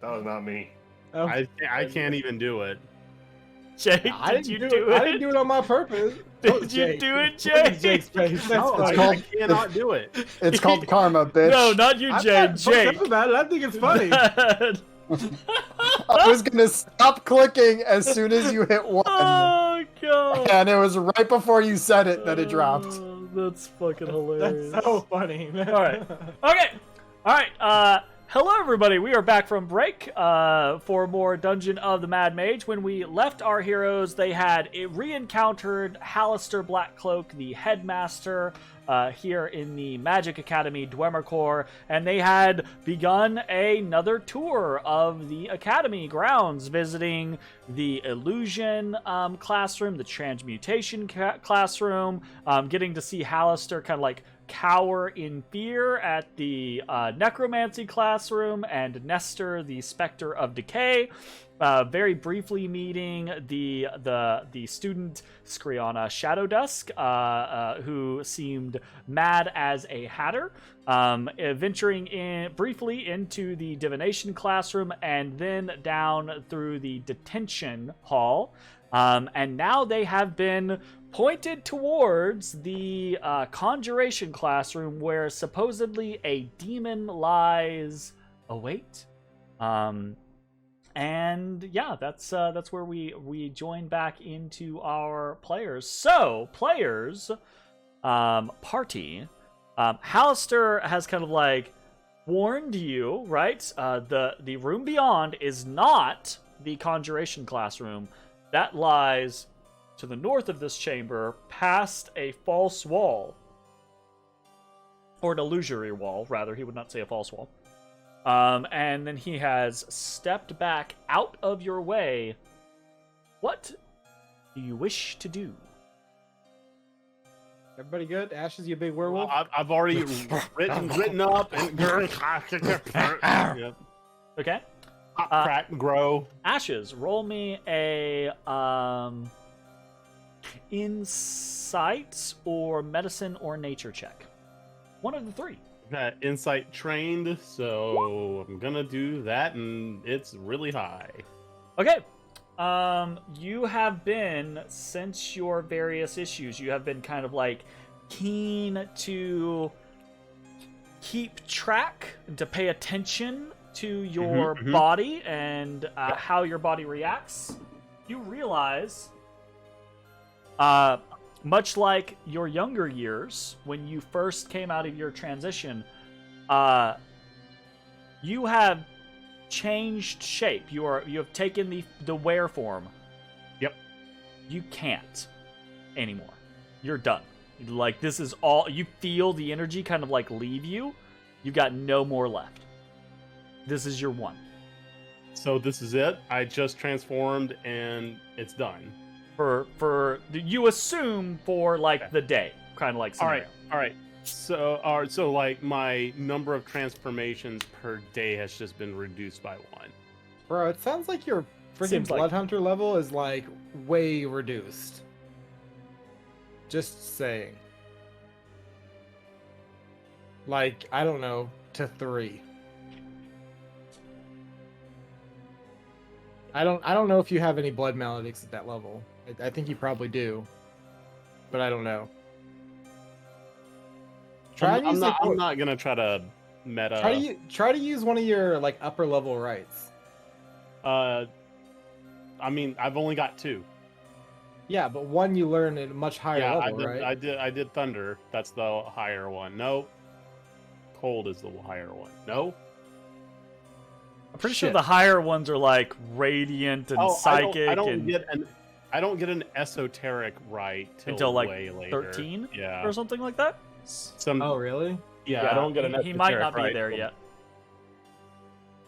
That was not me. Oh, I can't even do it. Jake, I did didn't you do do it. it? I didn't do it on my purpose. Did you do it, Look at Jake? Jake's face. That's No, funny. I cannot do it. It's called karma, bitch. No, not you, I'm Jake. not fucked Jake. up about it. I think it's funny. I was gonna stop clicking as soon as you hit 1. Oh god. And it was right before you said it that it dropped. Oh, that's fucking hilarious. That's so funny, man. All right. Okay. All right. Hello, everybody. We are back from break for more Dungeon of the Mad Mage. When we left our heroes, they had re-encountered Halaster Blackcloak, the headmaster, here in the Magic Academy, Dwemercore, and they had begun another tour of the Academy grounds, visiting the Illusion classroom, the Transmutation classroom, getting to see Halaster kind of like cower in fear at the Necromancy classroom, and Nestor, the Spectre of Decay. Very briefly meeting the student Skriana Shadow Dusk, who seemed mad as a hatter, venturing in briefly into the divination classroom, and then down through the detention hall. And now they have been pointed towards the conjuration classroom, where supposedly a demon lies await. And yeah, that's where we join back into our players. So, players, party, Halaster has kind of like warned you, right? The room beyond is not the conjuration classroom. That lies to the north of this chamber, past a false wall. Or an illusory wall, rather. He would not say a false wall. And then he has stepped back out of your way. What do you wish to do? Everybody good? Ashes, you big werewolf? Well, I've already written up and yep. Okay. Pop, crack, and grow. Ashes, roll me a insight or medicine or nature check. One of the three. Got insight trained, so I'm gonna do that, and it's really high. Okay. You have been, since your various issues, you have been kind of like keen to keep track and to pay attention to your body and how your body reacts. You realize, much like your younger years, when you first came out of your transition, you have changed shape. You have taken the were form. Yep. You can't anymore. You're done. Like, this is all. You feel the energy kind of like leave you. You've got no more left. This is your one. So this is it. I just transformed, and it's done. For you assume for like the day, kind of like scenario. All right. So like my number of transformations per day has just been reduced by 1. Bro, it sounds like your freaking Seems like- Blood Hunter level is like way reduced. Just saying. Like, I don't know, to 3. I don't know if you have any blood maledicts at that level. I think you probably do, but I don't know. I'm not gonna try to meta. Try to use one of your like upper level rights. I mean, I've only got 2. Yeah, but one you learn at a much higher level, right? I did thunder. That's the higher one. No. Cold is the higher one. No. I'm pretty sure the higher ones are like radiant and psychic. I don't get an esoteric right until like way later. 13, yeah, or something like that. Oh, really? Yeah, I don't get an esoteric. He might not be there yet.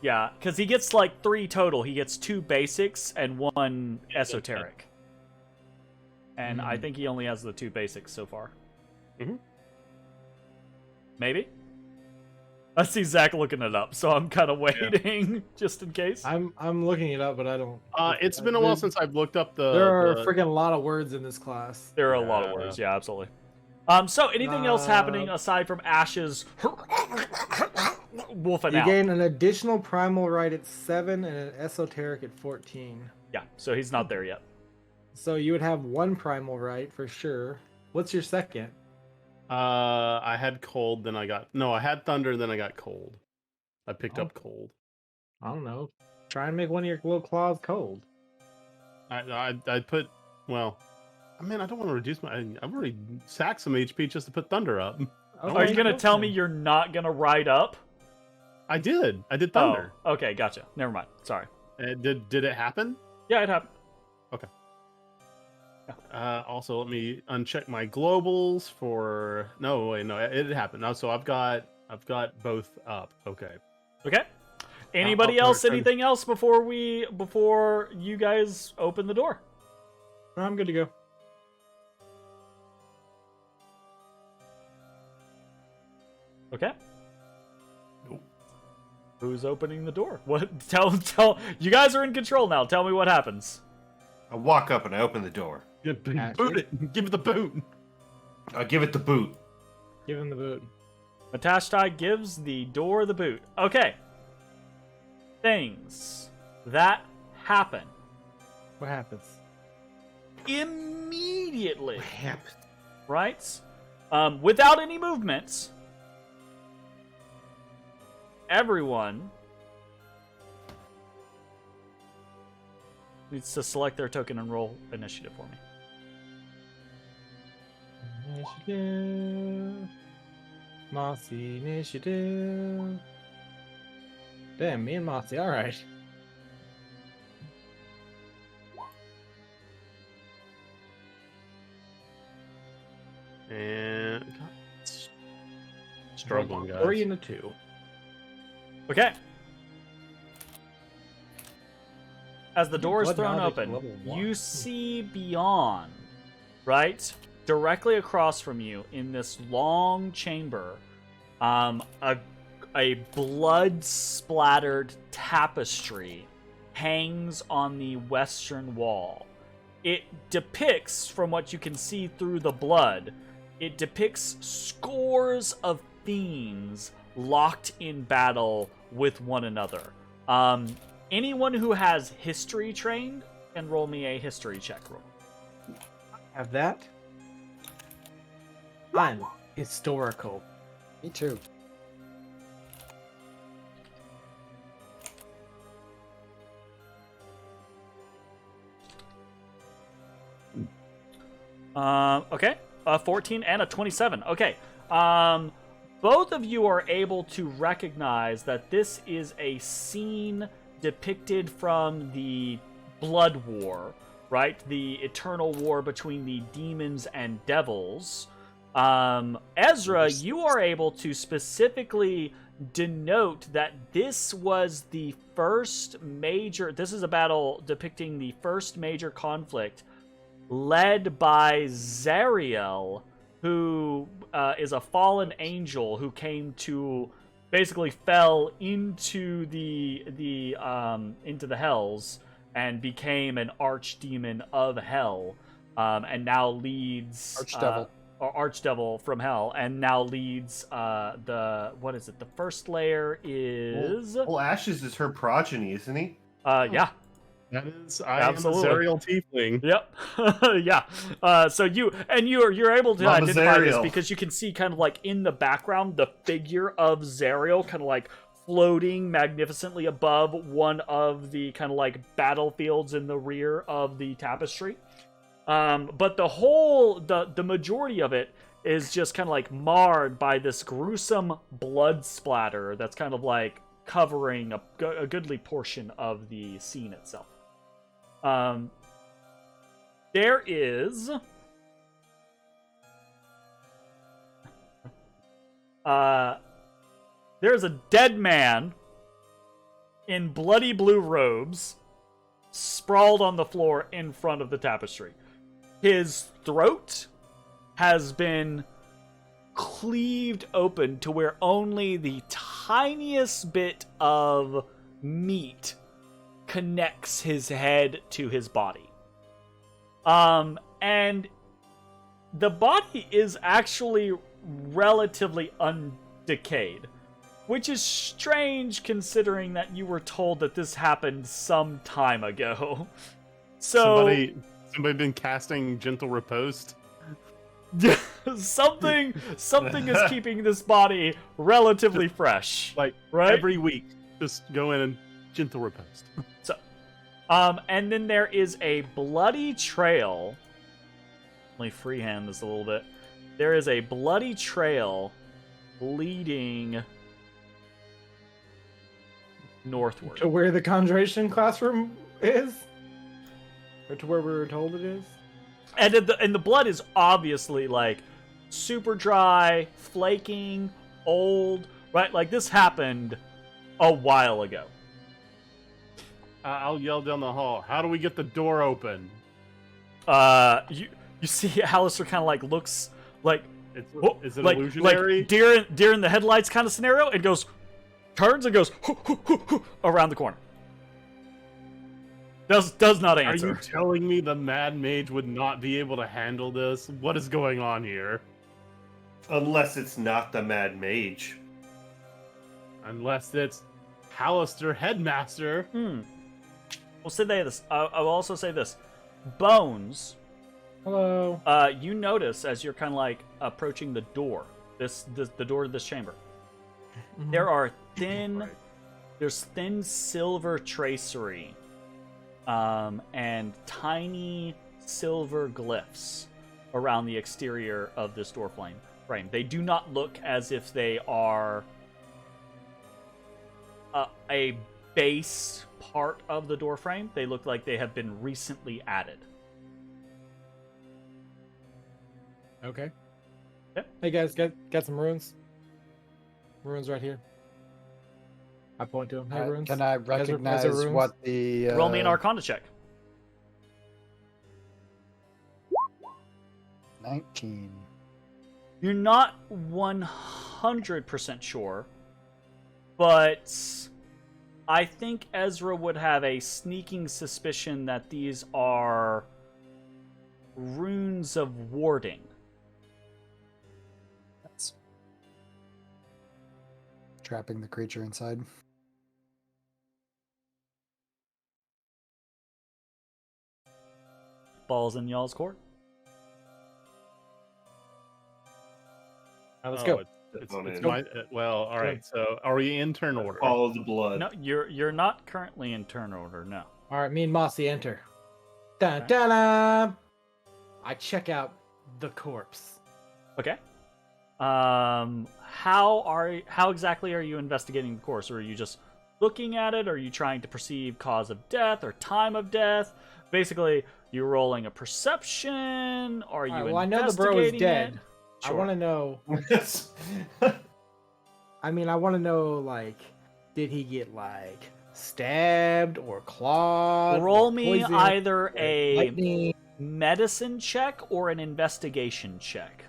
Yeah, because he gets like 3 total. He gets 2 basics and 1 esoteric. And I think he only has the 2 basics so far. Maybe? I see Zach looking it up, so I'm kind of waiting just in case. I'm looking it up, but I don't. It's been a while since I've looked up the. There are freaking a lot of words in this class. There are a lot of words, yeah, absolutely. So anything else happening aside from Ash's wolfing You out. gain an additional primal right at 7 and an esoteric at 14. Yeah, so he's not there yet. So you would have one primal right for sure. What's your second? I had cold, then I had thunder, then I got cold. I picked up cold. I don't know. Try and make one of your little claws cold. I put, well, I mean, I don't want to reduce I've already sacked some HP just to put thunder up. Are you gonna tell me you're not gonna ride up? I did thunder. Oh, okay, gotcha. Never mind. Sorry. Did it happen? Yeah, it happened. Okay. Also, let me uncheck my globals for. No, wait, no, it happened. No, so I've got both up. Okay. Okay. Anybody else? Anything else before you guys open the door? I'm good to go. Okay. Who's opening the door? What? Tell. You guys are in control now. Tell me what happens. I walk up and I open the door. Boot it. Give it the boot. I give it the boot. Give him the boot. Matashtai gives the door the boot. Okay. Things that happen What happens? immediately. What happened? Right? Without any movements. Everyone needs to select their token and roll initiative for me. Initiative. Mossy initiative. Damn, me and Mossy. All right. And struggling, guys. 3 and a 2. Okay. As the door is Blood thrown knowledge open, level 1. you see beyond, right? Directly across from you in this long chamber, a blood-splattered tapestry hangs on the western wall. It depicts, from what you can see through the blood, it depicts scores of fiends locked in battle with one another. Anyone who has history trained can roll me a history check roll. Have that. I'm historical. Me too. Okay, a 14 and a 27. Okay, both of you are able to recognize that this is a scene depicted from the Blood War, right? The eternal war between the demons and devils. Ezra, you are able to specifically denote that this was the first major... This is a battle depicting the first major conflict led by Zariel, who is a fallen angel who came to... basically fell into the hells and became an archdemon of hell, and now leads archdevil from hell, and now leads the first layer is Well, Ashes is her progeny, isn't he? yeah. That is, I Absolutely. am a Zariel Tiefling. Yep. Yeah. So you're able to Mama identify this Zariel. because you can see kind of like in the background the figure of Zariel kind of like floating magnificently above one of the kind of like battlefields in the rear of the tapestry. But the majority of it is just kind of like marred by this gruesome blood splatter that's kind of like covering a goodly portion of the scene itself. There is there's a dead man in bloody blue robes sprawled on the floor in front of the tapestry. His throat has been cleaved open to where only the tiniest bit of meat connects his head to his body. And the body is actually relatively undecayed. Which is strange considering that you were told that this happened some time ago. So somebody been casting Gentle Riposte? something is keeping this body relatively fresh. Like right? every week, just go in and Gentle Riposte. So, and then there is a bloody trail. Let me freehand this a little bit. There is a bloody trail leading northward. To where the conjuration classroom is? Or to where we were told it is? And the blood is obviously like super dry, flaking, old, right? Like this happened a while ago. I'll yell down the hall. How do we get the door open? You see Halaster kind of like looks like Is it like, illusionary? like deer in the headlights kind of scenario, and turns and goes around the corner. Does not Are answer. you telling me the Mad Mage would not be able to handle this? What is going on here? Unless it's not the Mad Mage. Unless it's Halaster Headmaster. We'll say this. I will also say this. Bones. Hello. You notice as you're kind of like approaching the door, the door to this chamber. There are there's thin silver tracery, and tiny silver glyphs around the exterior of this door frame. They do not look as if they are a base part of the door frame. They look like they have been recently added. Okay. Yep. Hey guys, got some runes? Runes right here. I point to them. Hey, runes. Can I recognize runes? what the... Roll me an Arcana check. 19. You're not 100% sure, but I think Ezra would have a sneaking suspicion that these are runes of warding. That's trapping the creature inside. Balls in y'all's court. All right, let's go. It's my, well, all right. So, are we in turn order? Follow the blood. No, you're not currently in turn order. No. All right, me and Mossy enter. Dun, Okay. dun, dun. I check out the corpse. Okay. How exactly are you investigating the corpse? Or are you just looking at it? Are you trying to perceive cause of death or time of death? Basically, you're rolling a perception. Are you All right, well, I know the bro is investigating dead. it? I Sure. want to know. I mean, I want to know, like, did he get, like, stabbed or clawed? Roll or me poisoned either or a lightning? medicine check or an investigation check.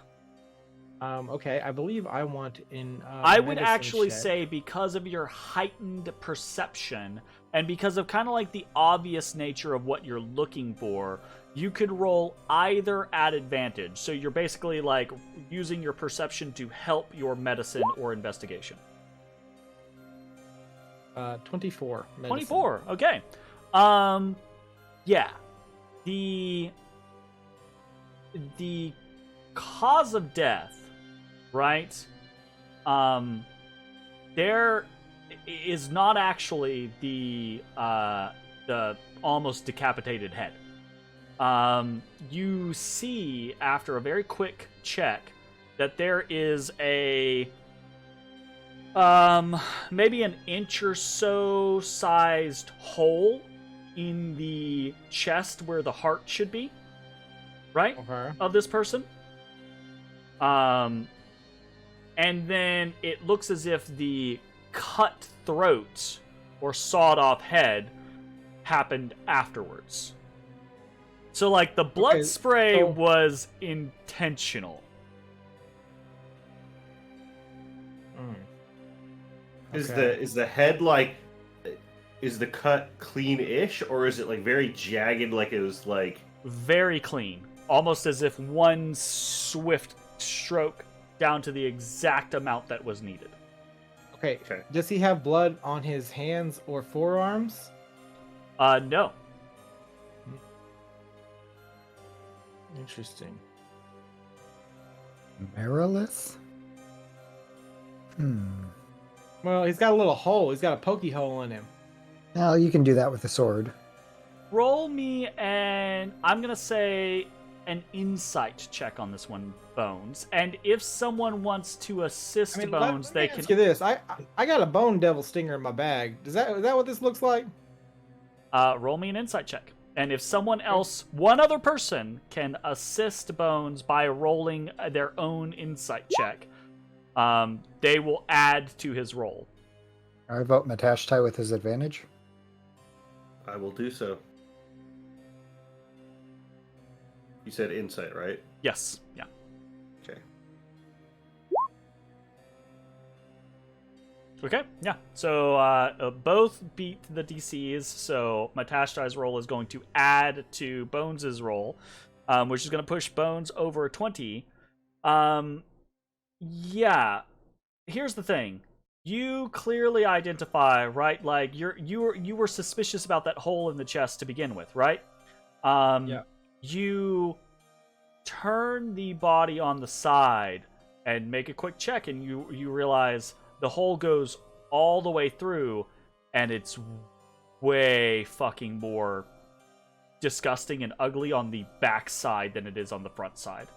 Okay, I believe I want in. I would medicine actually check. say because of your heightened perception and because of kind of like the obvious nature of what you're looking for, you could roll either at advantage. So you're basically like using your perception to help your medicine or investigation. 24. Medicine. 24. Okay. Yeah. The cause of death, right? There is not actually the almost decapitated head. You see after a very quick check that there is a maybe an inch or so sized hole in the chest where the heart should be, right? Okay. Of this person. And then it looks as if the cut throat or sawed off head happened afterwards. So like the blood Okay, spray so- was intentional. Is the head like, is the cut clean-ish, or is it like very jagged, like it was like... Very clean. Almost as if one swift stroke down to the exact amount that was needed. Okay. Okay. Does he have blood on his hands or forearms? No. Interesting. Marilith? Well, he's got a little hole. He's got a pokey hole in him. Well, you can do that with a sword. Roll me and I'm gonna say an insight check on this one, Bones. And if someone wants to assist Bones, let they me can. ask you this. I got a bone devil stinger in my bag. Is that what this looks like? Roll me an insight check. And if someone else, one other person, can assist Bones by rolling their own insight check, they will add to his roll. I vote Matashtai with his advantage. I will do so. You said insight, right? Yes. Yeah. Okay. Okay. Yeah. So both beat the DCs. So Matashtai's roll is going to add to Bones' roll, which is going to push Bones over 20. Yeah. Here's the thing. You clearly identify, right? Like you were suspicious about that hole in the chest to begin with, right? Yeah. You turn the body on the side and make a quick check, and you realize the hole goes all the way through, and it's way fucking more disgusting and ugly on the back side than it is on the front side.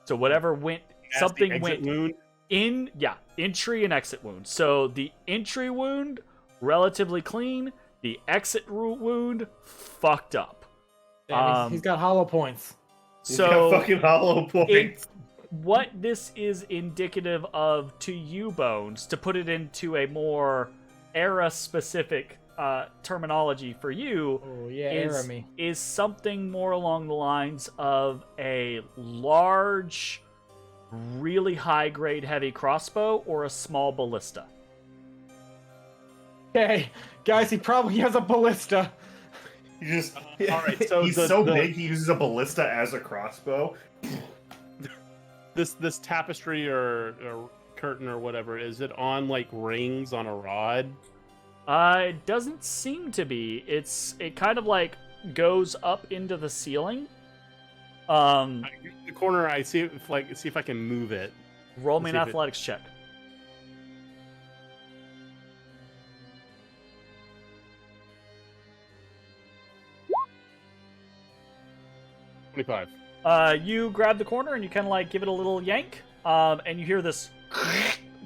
So whatever went, something went wound. Entry and exit wound. So the entry wound, relatively clean. The exit wound, fucked up. Damn, he's got hollow points. He's So got fucking hollow points. what this is indicative of to you, Bones, to put it into a more era-specific terminology for you, Oh yeah, era me. is something more along the lines of a large, really high-grade heavy crossbow or a small ballista. Okay, guys, he probably has a ballista. You just all right, so he's the- so the- big he uses a ballista as a crossbow. This tapestry or curtain or whatever, is it on like rings on a rod? It doesn't seem to be. It kind of like goes up into the ceiling. The corner, I see if I can move it. Roll me an See if it- athletics check. $25. You grab the corner and you kind of like give it a little yank, and you hear this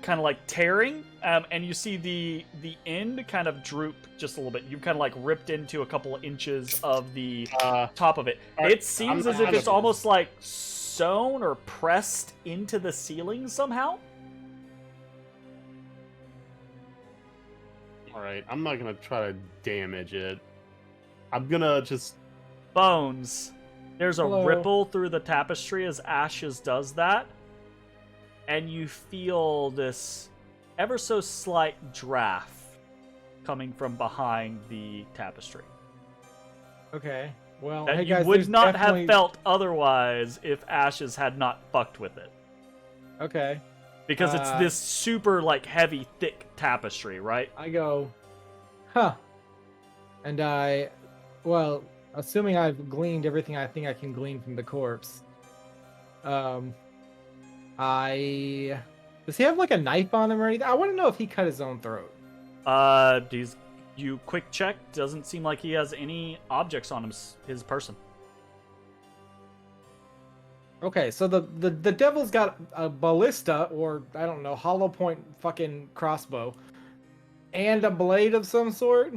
kind of like tearing, and you see the end kind of droop just a little bit. You've kind of like ripped into a couple of inches of the top of it. Alright, It seems I'm as if out it's of it. almost like sewn or pressed into the ceiling somehow. All right, I'm not gonna try to damage it. I'm gonna just. Bones. There's a Hello. ripple through the tapestry as Ashes does that, and you feel this ever so slight draft coming from behind the tapestry Okay, well, that hey you guys, would there's not definitely- have felt otherwise if Ashes had not fucked with it, Okay, because it's this super like heavy, thick tapestry, right? I go, huh, and well, assuming I've gleaned everything I think I can glean from the corpse, does he have like a knife on him or anything? I want to know if he cut his own throat. You quick check. Doesn't seem like he has any objects on his person. Okay, so the devil's got a ballista, or I don't know, hollow point fucking crossbow, and a blade of some sort.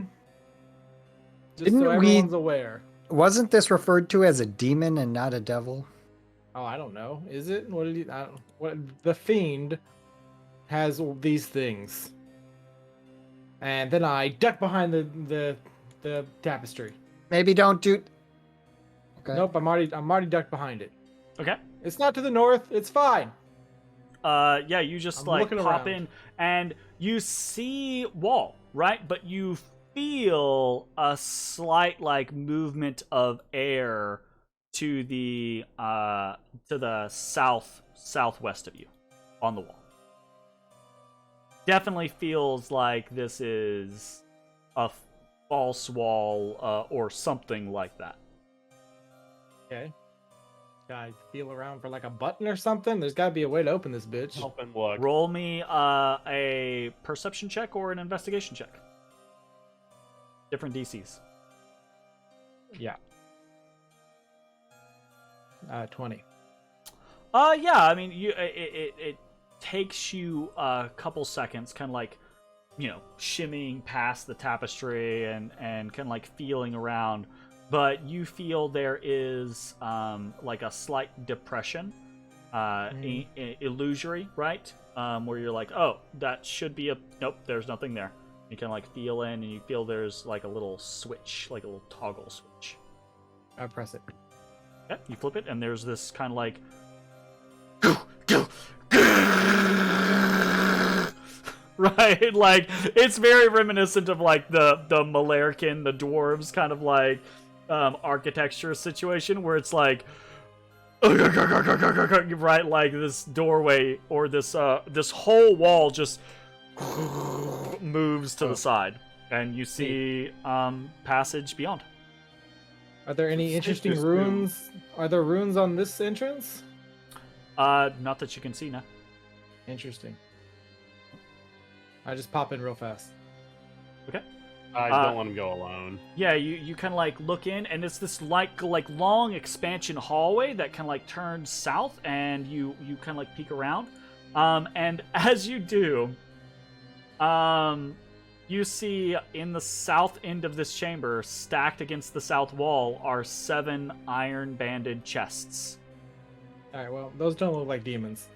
Just Didn't so we- everyone's aware. Wasn't this referred to as a demon and not a devil? Oh, I don't know. Is it? What did he? What the fiend has these things, and then I duck behind the tapestry. Maybe don't do. Okay. Nope, I'm already ducked behind it. Okay. It's not to the north. It's fine. Yeah, you just I'm like looking pop around. in and you see wall, right? But you feel a slight like movement of air to the southwest of you on the wall. definitely feels like this is a false wall or something like that. Okay. Can I feel around for like a button or something? There's got to be a way to open this bitch. Help and look. Roll me a perception check or an investigation check. Different DCs. Yeah. 20. Yeah. I mean, it takes you a couple seconds, kind of like, shimmying past the tapestry and kind of like feeling around. But you feel there is like a slight depression, illusory, right? Where you're like, oh, that should be nope, there's nothing there. You can like feel in, and you feel there's like a little switch, like a little toggle switch. I press it. Okay, you flip it, and there's this kind of like, right? Like it's very reminiscent of like the Malarkin, the dwarves kind of like architecture situation where it's like right, like this doorway or this whole wall just moves to the side, and you see passage beyond. Are there any interesting runes? Are there runes on this entrance? Not that you can see now. Interesting. I just pop in real fast. Okay. I don't want him to go alone. Yeah, you kind of like look in, and it's this like long expansion hallway that kind of like turns south, and you kind of like peek around, and as you do, you see in the south end of this chamber, stacked against the south wall, are 7 iron-banded chests. All right, well, those don't look like demons.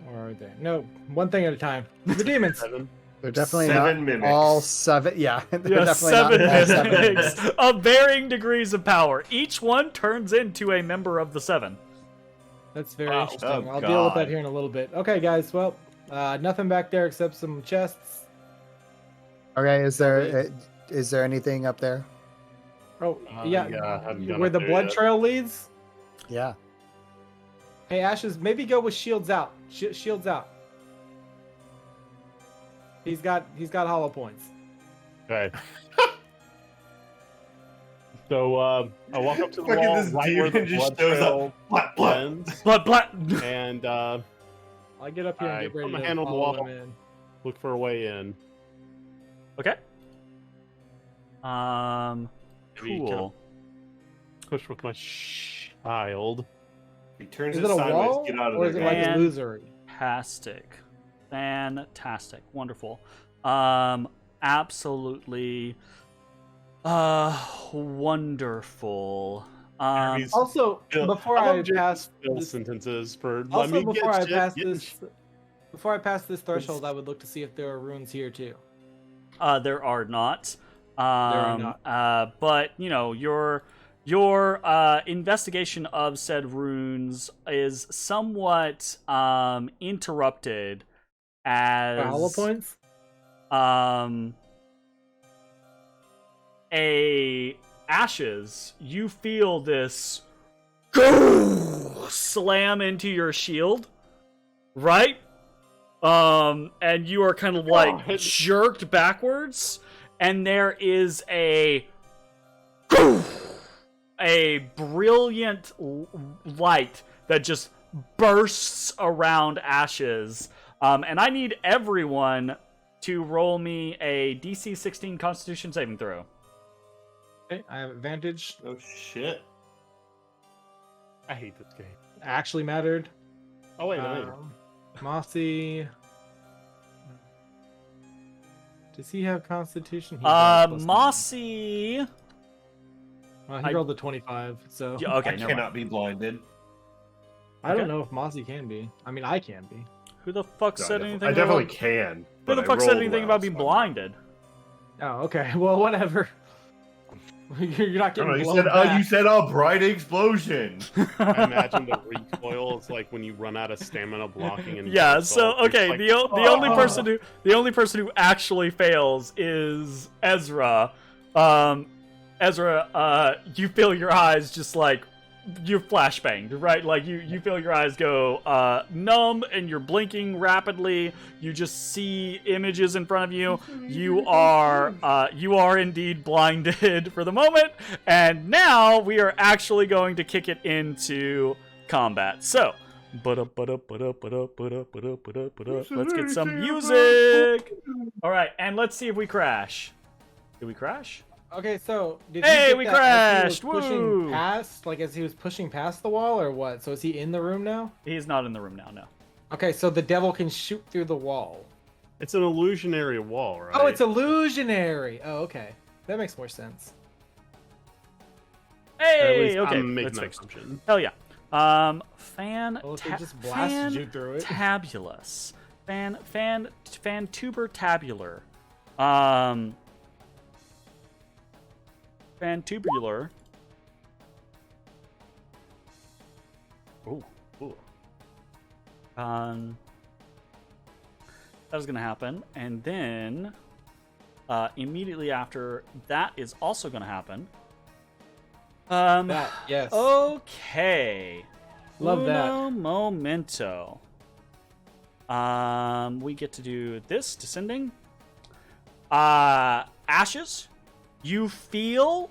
Or are they? No, one thing at a time. The demons. 7. They're definitely 7 not mimics. all 7. Yeah, they're Yeah, definitely 7 not all 7 mimics of varying degrees of power. Each one turns into a member of the 7. That's very Wow. interesting. Oh, I'll deal with that God. here in a little bit. Okay, guys. Well, nothing back there except some chests. Okay, is there anything up there? Oh, yeah, I haven't gone where up the there blood yet. trail leads. Yeah. Hey, Ashes, maybe go with shields out. Shields out. He's got hollow points. Okay. So I walk up to the Fucking wall this right where the demon just blood shows up. trail Blah, blah. ends, Blood. and I'll get up here and I get put ready my to hand on the follow wall. him in. look for a way in. Okay. Maybe kind Cool. of push with my child. He turns Is it it a sideways. wall Get out of or there, is it guys. like guys. illusory? Fantastic. Wonderful. Absolutely wonderful. Enemies- Also, Bill, before I I love Jerry's pass Bill this, sentences for let also me before get I shit, pass get this, shit. before I pass this threshold, I would look to see if there are runes here too. There are not. not. But you know, your investigation of said runes is somewhat interrupted as Hollow points. Ashes, you feel this slam into your shield, right? And you are kind of like jerked backwards, and there is a brilliant light that just bursts around Ashes. And I need everyone to roll me a DC 16 Constitution saving throw. Okay, I have advantage. Oh shit! I hate this game. Actually mattered. Oh wait, wait. Mossy. Does he have Constitution? He does, plus Mossy. 9. Well, he I- rolled the 25, so Yeah, okay, I never cannot mind. be blinded. I don't okay. know if Mossy can be. I mean, I can be. Who the fuck No, said I anything? definitely about, can. Who but the I fuck said rolled anything well, about being so I'm not. blinded? Oh, okay. Well, whatever. You're not I don't getting know, you blown said, back. you said a bright explosion. I imagine the recoil is like when you run out of stamina blocking and Yeah. So okay, like, the only person who actually fails is Ezra. Ezra, you feel your eyes just like you're flashbanged, right? Like you feel your eyes go numb and you're blinking rapidly. You just see images in front of you. You are indeed blinded for the moment. And now we are actually going to kick it into combat. So, let's get some music. All right, and let's see if we crash. Did we crash? Okay, so did Hey, he get we that as crashed! he was Woo! pushing past, like as he was pushing past the wall, or what? So is he in the room now? He's not in the room now, no. Okay, so the devil can shoot through the wall. It's an illusionary wall, right? Oh, it's illusionary. Oh, okay, that makes more sense. Hey, At least okay, I'm making that's that fixed. assumption. Hell yeah. Oh, if they just blasted you through it. Fantabulous. Fantuber tabular. Fantubular. Ooh. That is gonna happen, and then immediately after that is also gonna happen. That, yes. Okay. Love that. Uno momento. We get to do this descending. Ashes. You feel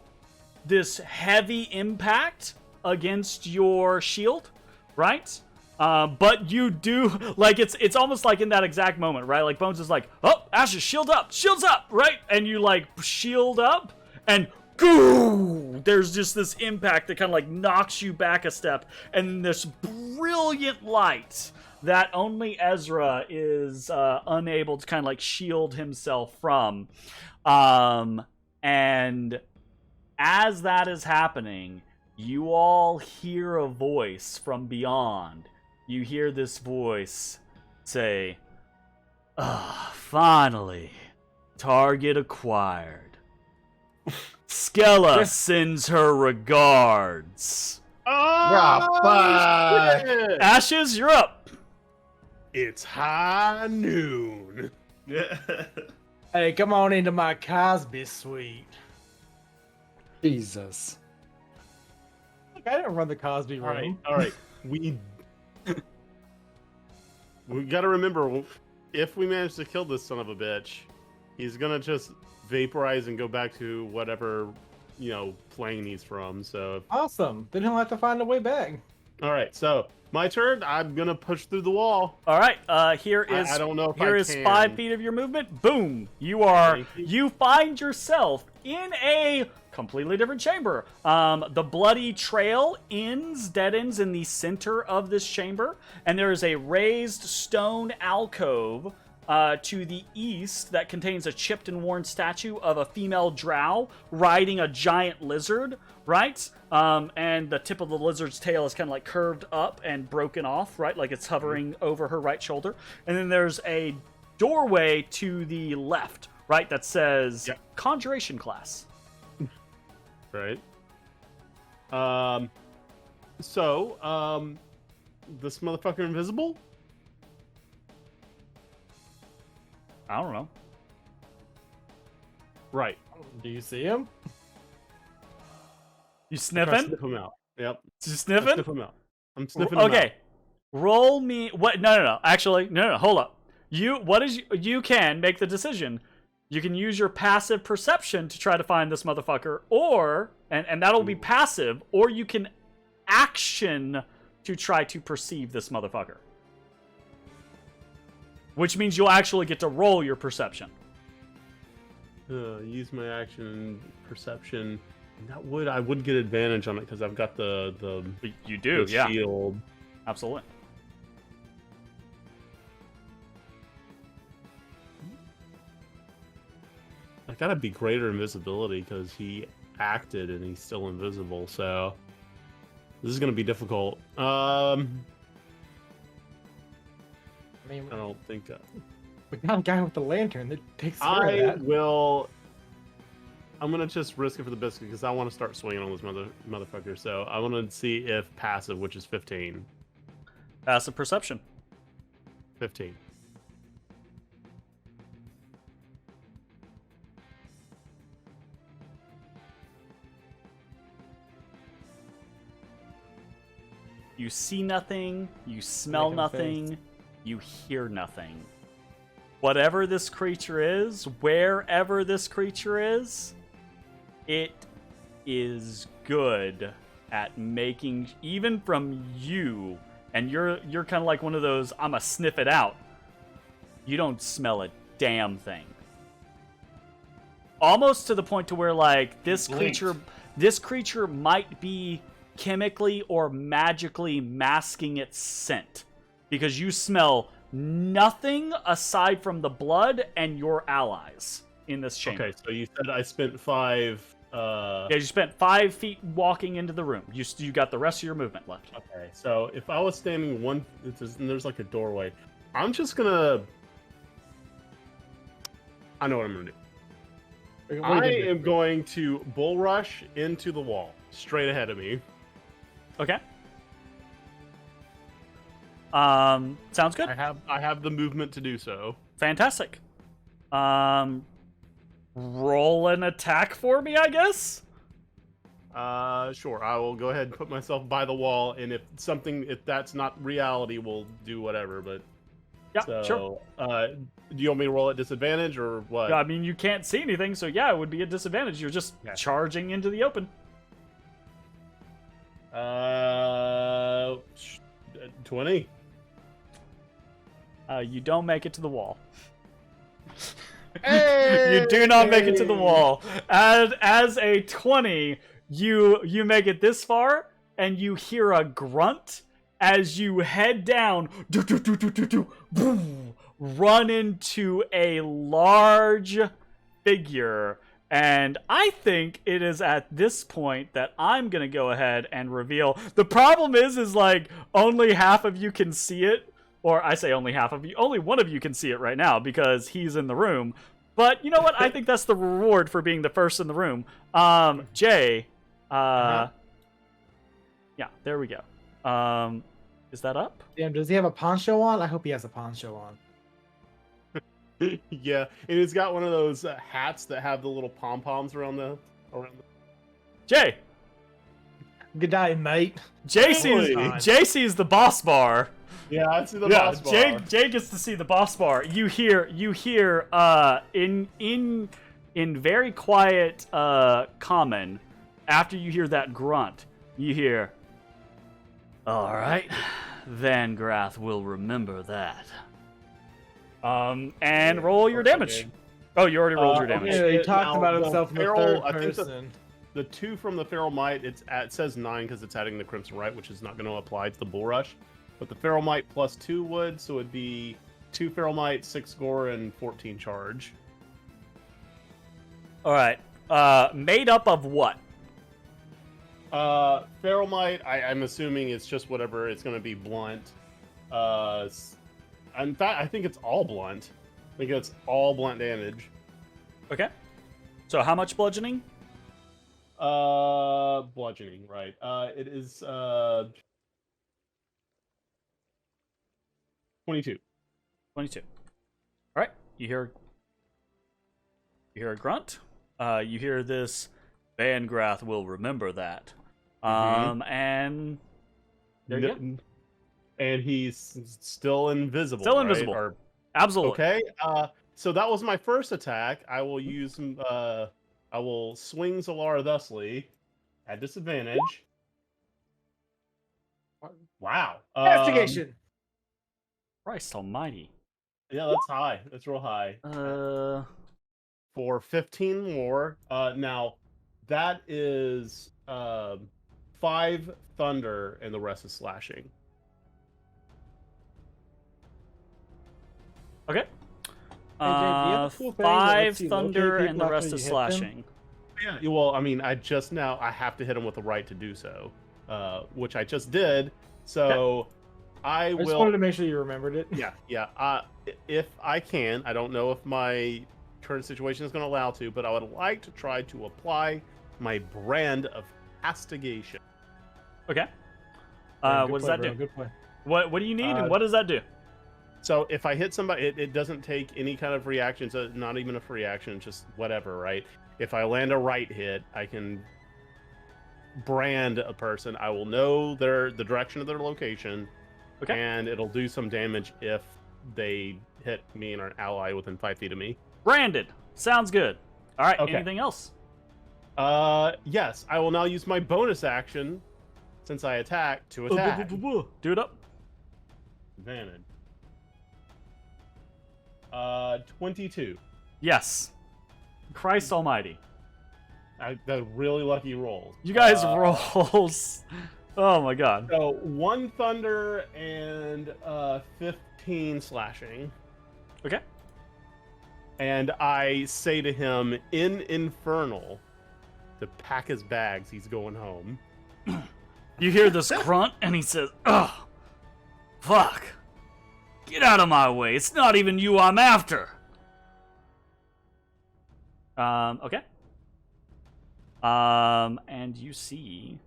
this heavy impact against your shield, right? But you do, like, it's almost like in that exact moment, right? Like, Bones is like, oh, Ashes, shields up, right? And you, like, shield up, and goo! There's just this impact that kind of, like, knocks you back a step, and this brilliant light that only Ezrah is unable to kind of, like, shield himself from. And as that is happening, you all hear a voice from beyond. You hear this voice say, finally, target acquired. Skella sends her regards. Ah, shit! Ashes, you're up. It's high noon. Hey, come on into my Cosby suite. Jesus. Look, I didn't run the Cosby All right, room. all right. We got to remember, if we manage to kill this son of a bitch, he's gonna just vaporize and go back to whatever, plane he's from. So, Awesome. Then he'll have to find a way back. all right. So my turn. I'm gonna push through the wall. All right, here is I don't know if here I is can. 5 feet of your movement. Boom! You Thank you. find yourself in a completely different chamber. The bloody trail dead ends in the center of this chamber, and there is a raised stone alcove to the east that contains a chipped and worn statue of a female drow riding a giant lizard, right? And the tip of the lizard's tail is kind of like curved up and broken off, right? Like it's hovering over her right shoulder. And then there's a doorway to the left, right? That says Conjuration class. Right. This motherfucker invisible? I don't know. Right. Do you see him? You I sniffing? sniff him out. Yep. You I sniffing? sniff him out. I'm sniffing him out. Okay. Roll me. What? No. Actually, no. Hold up. You can make the decision. You can use your passive perception to try to find this motherfucker, or and that'll be passive, or you can action to try to perceive this motherfucker. Which means you'll actually get to roll your perception. Use my action perception. I would get advantage on it because I've got the You do, yeah. shield. Absolutely. I gotta be greater invisibility because he acted and he's still invisible. So this is gonna be difficult. I mean, I don't think we got a guy with the lantern that takes care of I that. will. I'm gonna just risk it for the biscuit because I want to start swinging on this motherfucker. So I want to see if passive, which is 15. Passive perception. 15. You see nothing, you smell Making a face. nothing, you hear nothing. Whatever this creature is, wherever this creature is, it is good at making, even from you, and you're kind of like one of those, I'ma sniff it out. You don't smell a damn thing. Almost to the point to where, like, this creature might be chemically or magically masking its scent, because you smell nothing aside from the blood and your allies in this chamber. Okay, so you said I spent 5. Yeah, you spent 5 feet walking into the room. You got the rest of your movement left. Okay, so if I was standing and there's like a doorway, I'm just gonna. I know what I'm gonna do. I am going to bull rush into the wall straight ahead of me. Okay. Sounds good. I have the movement to do so. Fantastic. Roll an attack for me, I guess. Sure. I will go ahead and put myself by the wall, and if that's not reality, we'll do whatever. But Yeah, sure. Do you want me to roll at disadvantage or what? I mean, you can't see anything, so yeah, it would be a disadvantage. You're just charging into the open. 20. You don't make it to the wall. Hey! You do not make it to the wall. As a 20, you make it this far, and you hear a grunt as you head down, boom, run into a large figure. And I think it is at this point that I'm going to go ahead and reveal. The problem is like only half of you can see it. Or I say only half of you. Only one of you can see it right now because he's in the room. But you know what? I think that's the reward for being the first in the room. Jay. Yeah, there we go. Is that up? Damn, does he have a poncho on? I hope he has a poncho on. Yeah, and it's got one of those hats that have the little pom-poms around the... Jay. Good night, mate. Jay sees the boss bar. Yeah, I see the boss bar. Jay gets to see the boss bar. You hear in very quiet common, after you hear that grunt, you hear, all right, Vangrath will remember that. And roll your damage. Oh, you already rolled your damage. Yeah, he talked Now, about the himself in the feral- third I think person. The 2 from the Feral Might, it says 9 because it's adding the Crimson Right, which is not going to apply to the Bull Rush. But the Feral Might plus 2 would, so it'd be 2 Feral Might, 6 Gore, and 14 Charge. All right. Made up of what? Feral Might, I'm assuming it's just whatever. It's going to be blunt. In fact, I think it's all blunt. I think it's all blunt damage. Okay. So how much bludgeoning? Bludgeoning, right. It is 22. 22. All right. You hear a grunt. You hear this. Vangrath will remember that. And there you go. And he's still invisible. Still right? invisible. Or, Absolutely. okay. So that was my first attack. I will use I will swing Zalara thusly at disadvantage. Wow. Investigation. Christ almighty. Yeah, that's high. That's real high. For 15 more. Now, that is 5 thunder and the rest is slashing. Okay. Jay, do you have a cool thing that 5 lets you thunder locate and the people rest after is you hit them? slashing. Yeah. Well, I mean, I have to hit him with the right to do so, which I just did. So I just will. wanted to make sure you remembered it. Yeah. If I can, I don't know if my current situation is going to allow to, but I would like to try to apply my brand of castigation. Okay. Good What does play, that bro. do? Good play. What do you need and what does that do? So if I hit somebody, it doesn't take any kind of reaction, so not even a free action, just whatever, right? If I land a right hit, I can brand a person. I will know the direction of their location, Okay. and it'll do some damage if they hit me and an ally within 5 feet of me. Branded. Sounds good. All right. Okay. Anything else? Yes, I will now use my bonus action since I attack to attack. Do it up. Advantage. 22. Yes. Christ Almighty. That really lucky rolls. You guys rolls. Oh my god. So 1 thunder and 15 slashing. Okay. And I say to him in Infernal to pack his bags. He's going home. You hear this grunt, and he says, "Ugh, fuck, get out of my way. It's not even you I'm after." Okay. And you see.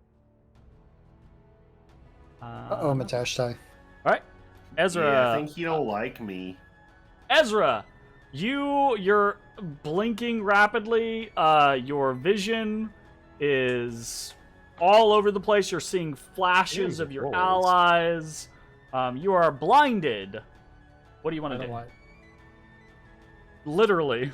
Uh-oh, Matashtai. All right, Ezra. Yeah, I think he don't like me. Ezra, you're blinking rapidly. Your vision is all over the place. You're seeing flashes of your rolls. allies. You are blinded. What do you want I to don't do? like. Do Literally.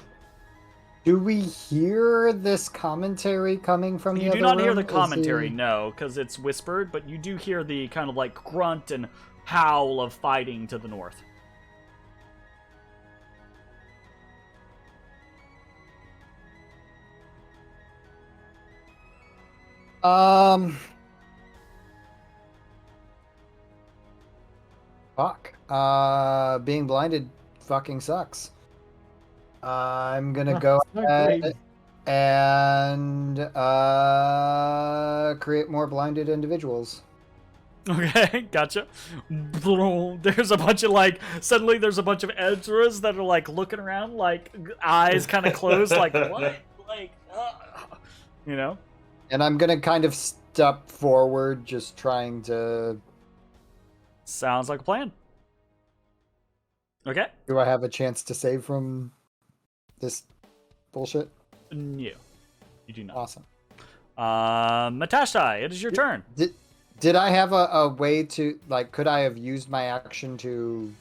we hear this commentary coming from the You other do not hear room? the Is commentary, he- no, because it's whispered, but you do hear the kind of like grunt and howl of fighting to the north. Fuck. Being blinded fucking sucks. I'm gonna go Not ahead great. and create more blinded individuals. Okay, gotcha. There's a bunch of suddenly there's a bunch of Ezras that are like looking around, like eyes kind of closed, like what? You know? And I'm gonna kind of step forward, just trying to. Sounds like a plan. Okay. Do I have a chance to save from this bullshit? No, you do not. Awesome. Matashtai, it is your turn. Did I have a way to, like, could I have used my action to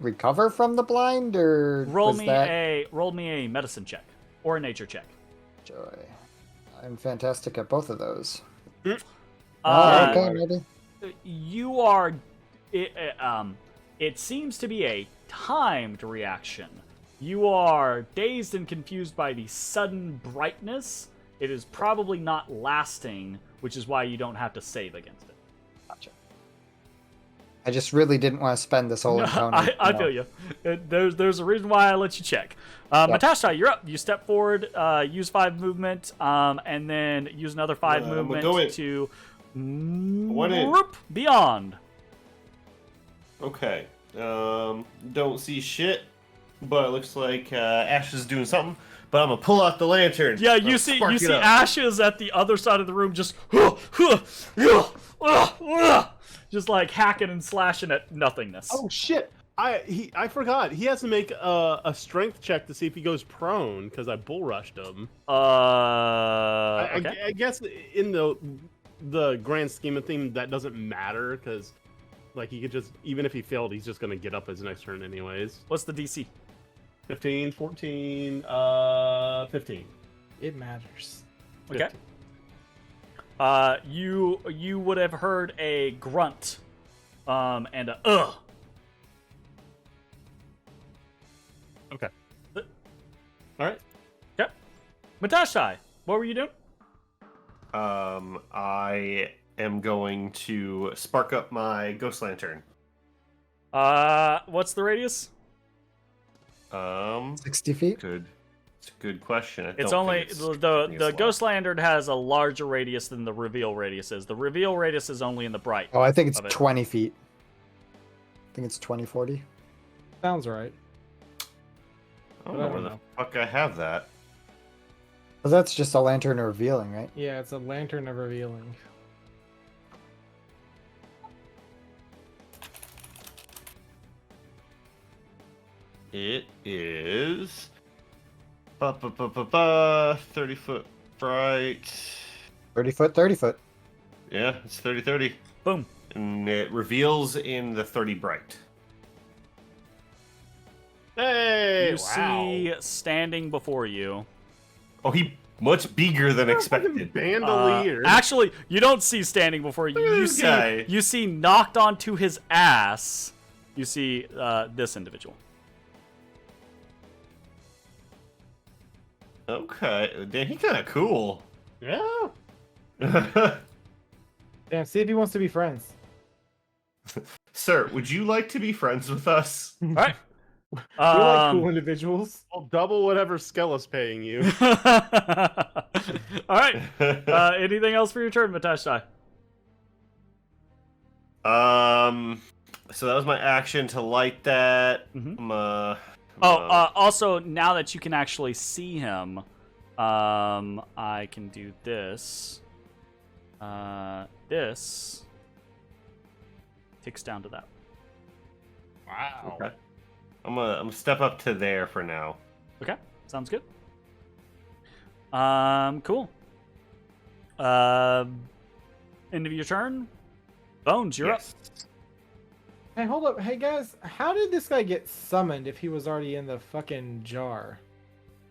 recover from the blind, or Roll was me that... a medicine check or a nature check. Joy. I'm fantastic at both of those. Uh, Okay, maybe. You are. It seems to be a timed reaction. You are dazed and confused by the sudden brightness. It is probably not lasting, which is why you don't have to save against it. Gotcha. I just really didn't want to spend this whole encounter. I feel you. There's a reason why I let you check. Matashtai, you're up. You step forward, use 5 movement, and then use another 5 movement to whoop beyond. Okay. Don't see shit, but it looks like Ash is doing something. But I'm gonna pull out the lantern. Yeah, I'm you see Ashes at the other side of the room, just just like hacking and slashing at nothingness. Oh shit! I forgot. He has to make a strength check to see if he goes prone because I bull rushed him. Okay. I guess in the grand scheme of things that doesn't matter because like he could just, even if he failed, he's just gonna get up his next turn anyways. What's the DC? 15, 14, 15. It matters. Okay. 15. You would have heard a grunt, and a ugh. Okay. All right. Okay. Matashtai, what were you doing? I am going to spark up my ghost lantern. What's the radius? 60 feet? Good. It's a good question. It's only the ghost lantern has a larger radius than the reveal radius is. The reveal radius is only in the bright. Oh, I think it's of it. 20 feet. I think it's 20-40. Sounds right. I don't know where the fuck I have that. Well, that's just a lantern revealing, right? Yeah, it's a lantern of revealing. It is 30 foot bright. 30 foot, 30 foot. Yeah, it's 30-30. Boom. And it reveals in the 30 bright. Hey! You see standing before you. Oh, he much bigger than expected. Bandolier. Actually, you don't see standing before you. Look at You this see, guy. you see knocked onto his ass. You see this individual. Okay, damn, he kind of cool. Yeah. Damn, see if he wants to be friends. Sir, would you like to be friends with us? All right. We like cool individuals. I'll double whatever Skella's paying you. All right. Anything else for your turn, Matashtai? So that was my action to light that. Mhm. Also, now that you can actually see him, I can do this. This ticks down to that. Wow. Okay. I'm gonna step up to there for now. Okay, sounds good. Cool. End of your turn. Bones, you're up. Hey, hold up. Hey, guys, how did this guy get summoned if he was already in the fucking jar?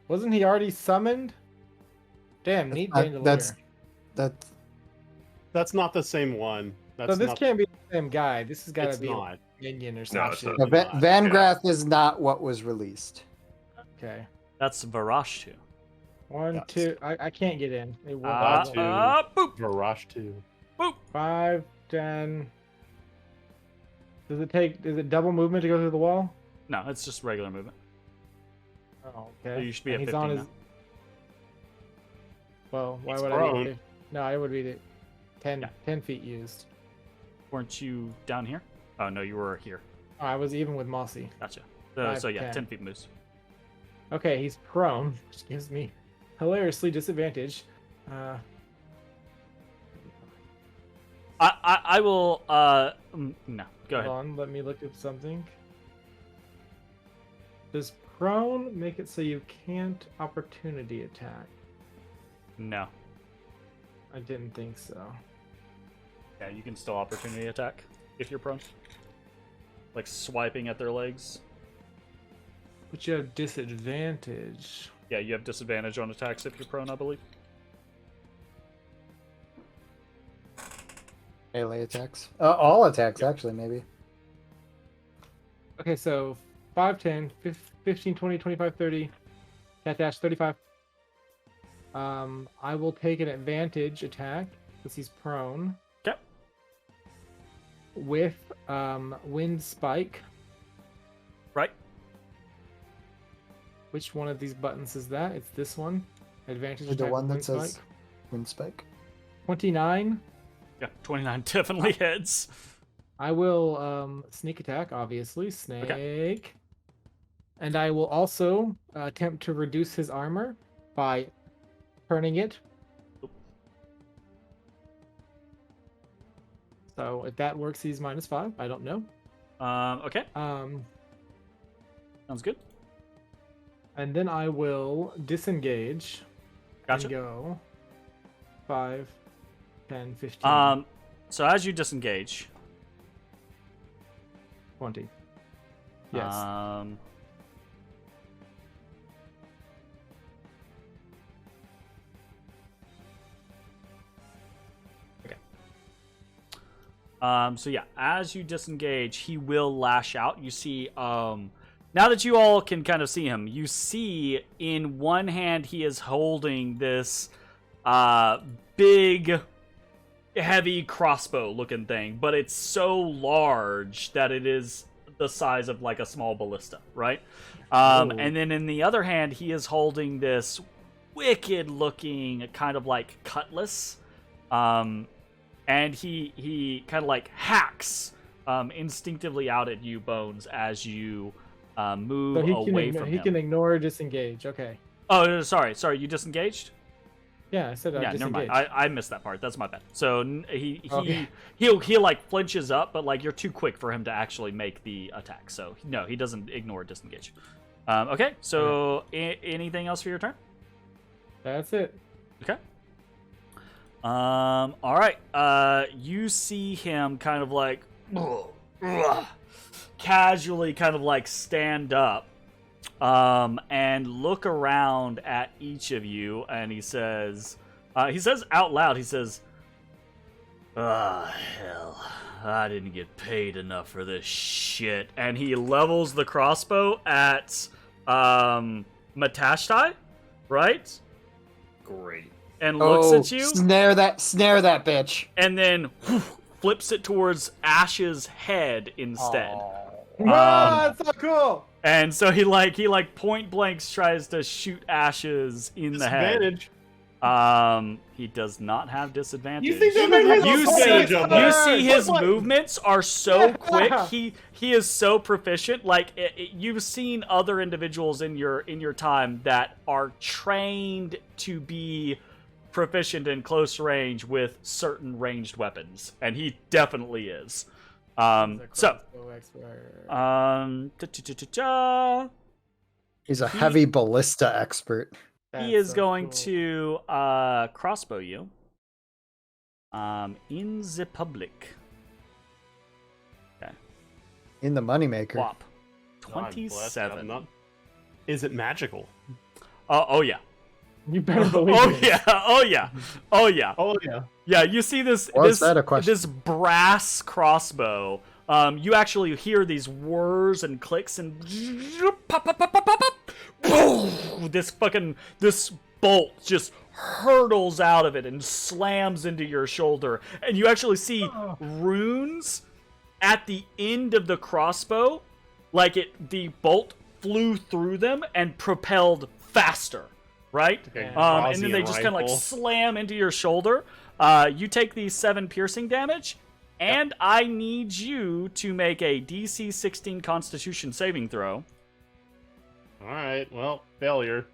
Wasn't he already summoned? Damn, neat bandolier. That's not the same one. That's So this not, can't be the same guy. This has got it's to be not. a minion or No, some it's shit. not. Van Grath is not what was released. Okay. That's Varashtu. One, Yes. two. I can't get in. It won't- Got to. Boop. Varash 2. 5, 10. Does it double movement to go through the wall? No, it's just regular movement. Oh, So okay. you should be And at he's 15 on now. his. Well, why He's would I prone. be? No, I would be 10, Yeah. 10 feet used. Weren't you down here? Oh, no, you were here. Oh, I was even with Mossy. Gotcha. 5, So yeah, 10. 10 feet moves. Okay, he's prone, which gives me hilariously disadvantage. I will, no, go ahead. Hold on, let me look up something. Does prone make it so you can't opportunity attack? No. I didn't think so. Yeah, you can still opportunity attack if you're prone. Like swiping at their legs. But you have disadvantage. Yeah, you have disadvantage on attacks if you're prone, I believe. Melee attacks. All attacks, actually, maybe. Okay, so 5, 10, 15, 20, 25, 30. Cat dash 35. I will take an advantage attack because he's prone. Okay. With wind spike. Right? Which one of these buttons is that? It's this one. Advantage The attack one with that wind says spike. Wind Spike. 29. Yeah, 29 definitely hits. I will sneak attack, obviously. Snake. And I will also attempt to reduce his armor by turning it. So if that works, he's -5. I don't know. Okay, sounds good. And then I will disengage Gotcha. and go 5, 10, 15, So as you disengage, 20. Yes. So yeah, as you disengage, he will lash out. You see, now that you all can kind of see him, you see in one hand he is holding this big, heavy crossbow-looking thing, but it's so large that it is the size of like a small ballista, right? And then in the other hand, he is holding this wicked-looking kind of like cutlass. And he kind of like hacks instinctively out at you, Bones, as you move So he away can from he him. can ignore or disengage. Okay. Oh, no, sorry, you disengaged? Yeah, I said I Yeah, never disengage. mind. I missed that part. That's my bad. So Okay. he like flinches up, but like you're too quick for him to actually make the attack. So no, he doesn't ignore or disengage. Okay, so anything else for your turn? That's it. Okay. All right. You see him kind of like casually kind of like stand up and look around at each of you, and he says out loud, he says, hell, I didn't get paid enough for this shit. And he levels the crossbow at Matashtai, right? Great. And looks at you. Snare that bitch. And then flips it towards Ash's head instead. That's so cool. And so he point blank tries to shoot Ash's in the head. Disadvantage. He does not have disadvantage. You think that man has advantage on You that? see his movements are so quick. He is so proficient. Like you've seen other individuals in your time that are trained to be proficient in close range with certain ranged weapons, and he definitely is. He's a heavy ballista expert. He is going to crossbow you in the public. Okay. In the moneymaker. Whop. God bless, 27. Is it magical? Oh yeah. You better believe Oh it. yeah. Oh yeah. Oh yeah. Oh yeah. Yeah, you see this that a question? this brass crossbow. You actually hear these whirs and clicks and pop, pop, pop, pop, pop, pop. Boom! This bolt just hurtles out of it and slams into your shoulder, and you actually see runes at the end of the crossbow, like the bolt flew through them and propelled faster. Right? Okay, And then they Gaussian just kind of like rifle. slam into your shoulder. You take these 7 piercing damage, and I need you to make a DC 16 Constitution saving throw. All right. Well, failure.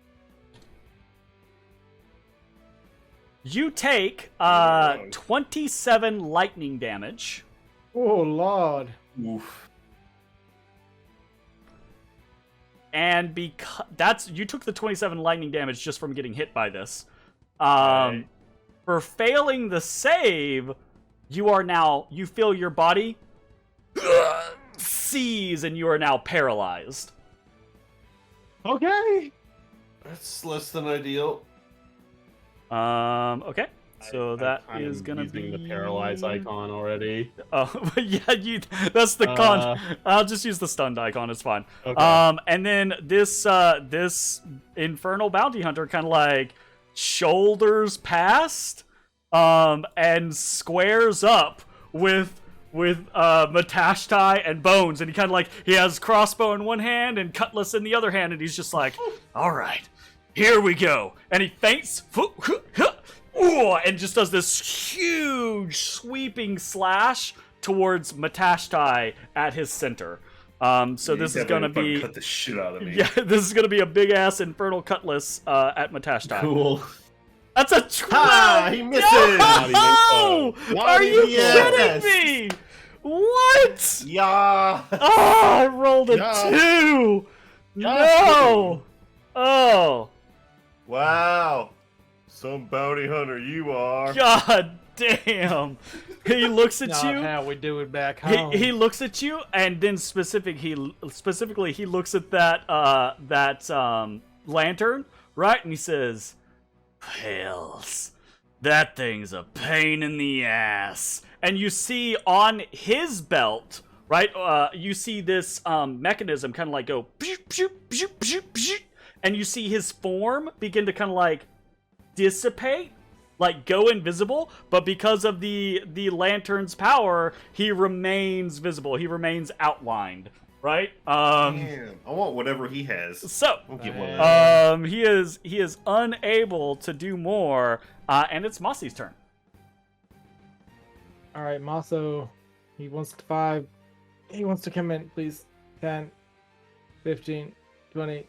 You take 27 lightning damage. Oh Lord. Oof. And because you took the 27 lightning damage just from getting hit by this. Right. For failing the save, you feel your body seize, and you are now paralyzed. Okay. That's less than ideal. Okay. So that I'm is gonna using be the paralyzed icon already. Oh, yeah, that's the con. I'll just use the stunned icon. It's fine. Okay. And then this infernal bounty hunter kind of like shoulders past, and squares up with Matashtai and Bones, and he has crossbow in one hand and cutlass in the other hand, and he's just like, all right, here we go, and he feints. And just does this huge sweeping slash towards Matashtai at his center. So this is gonna be cut the shit out of me. yeah, this is gonna be a big ass infernal cutlass at Matashtai. Cool. That's a 12! Ah, he misses! No! Are you Yes. kidding me? What? Yeah. Oh, I rolled a Yeah. 2! No! Oh, Wow. Some bounty hunter you are. god damn. He looks at Not you. how we do it back home. He looks at you, and then specifically he looks at that lantern, right? And he says, "Hells, that thing's a pain in the ass." And you see on his belt, right? You see this mechanism kind of like go, and you see his form begin to kind of like dissipate, like go invisible, but because of the lantern's power, he remains visible. He remains outlined, right? Damn. I want whatever he has. So I'll get one of those. he is unable to do more, and it's Mossy's turn. All right, Maso, he wants to come in, please. 10, 15, 20,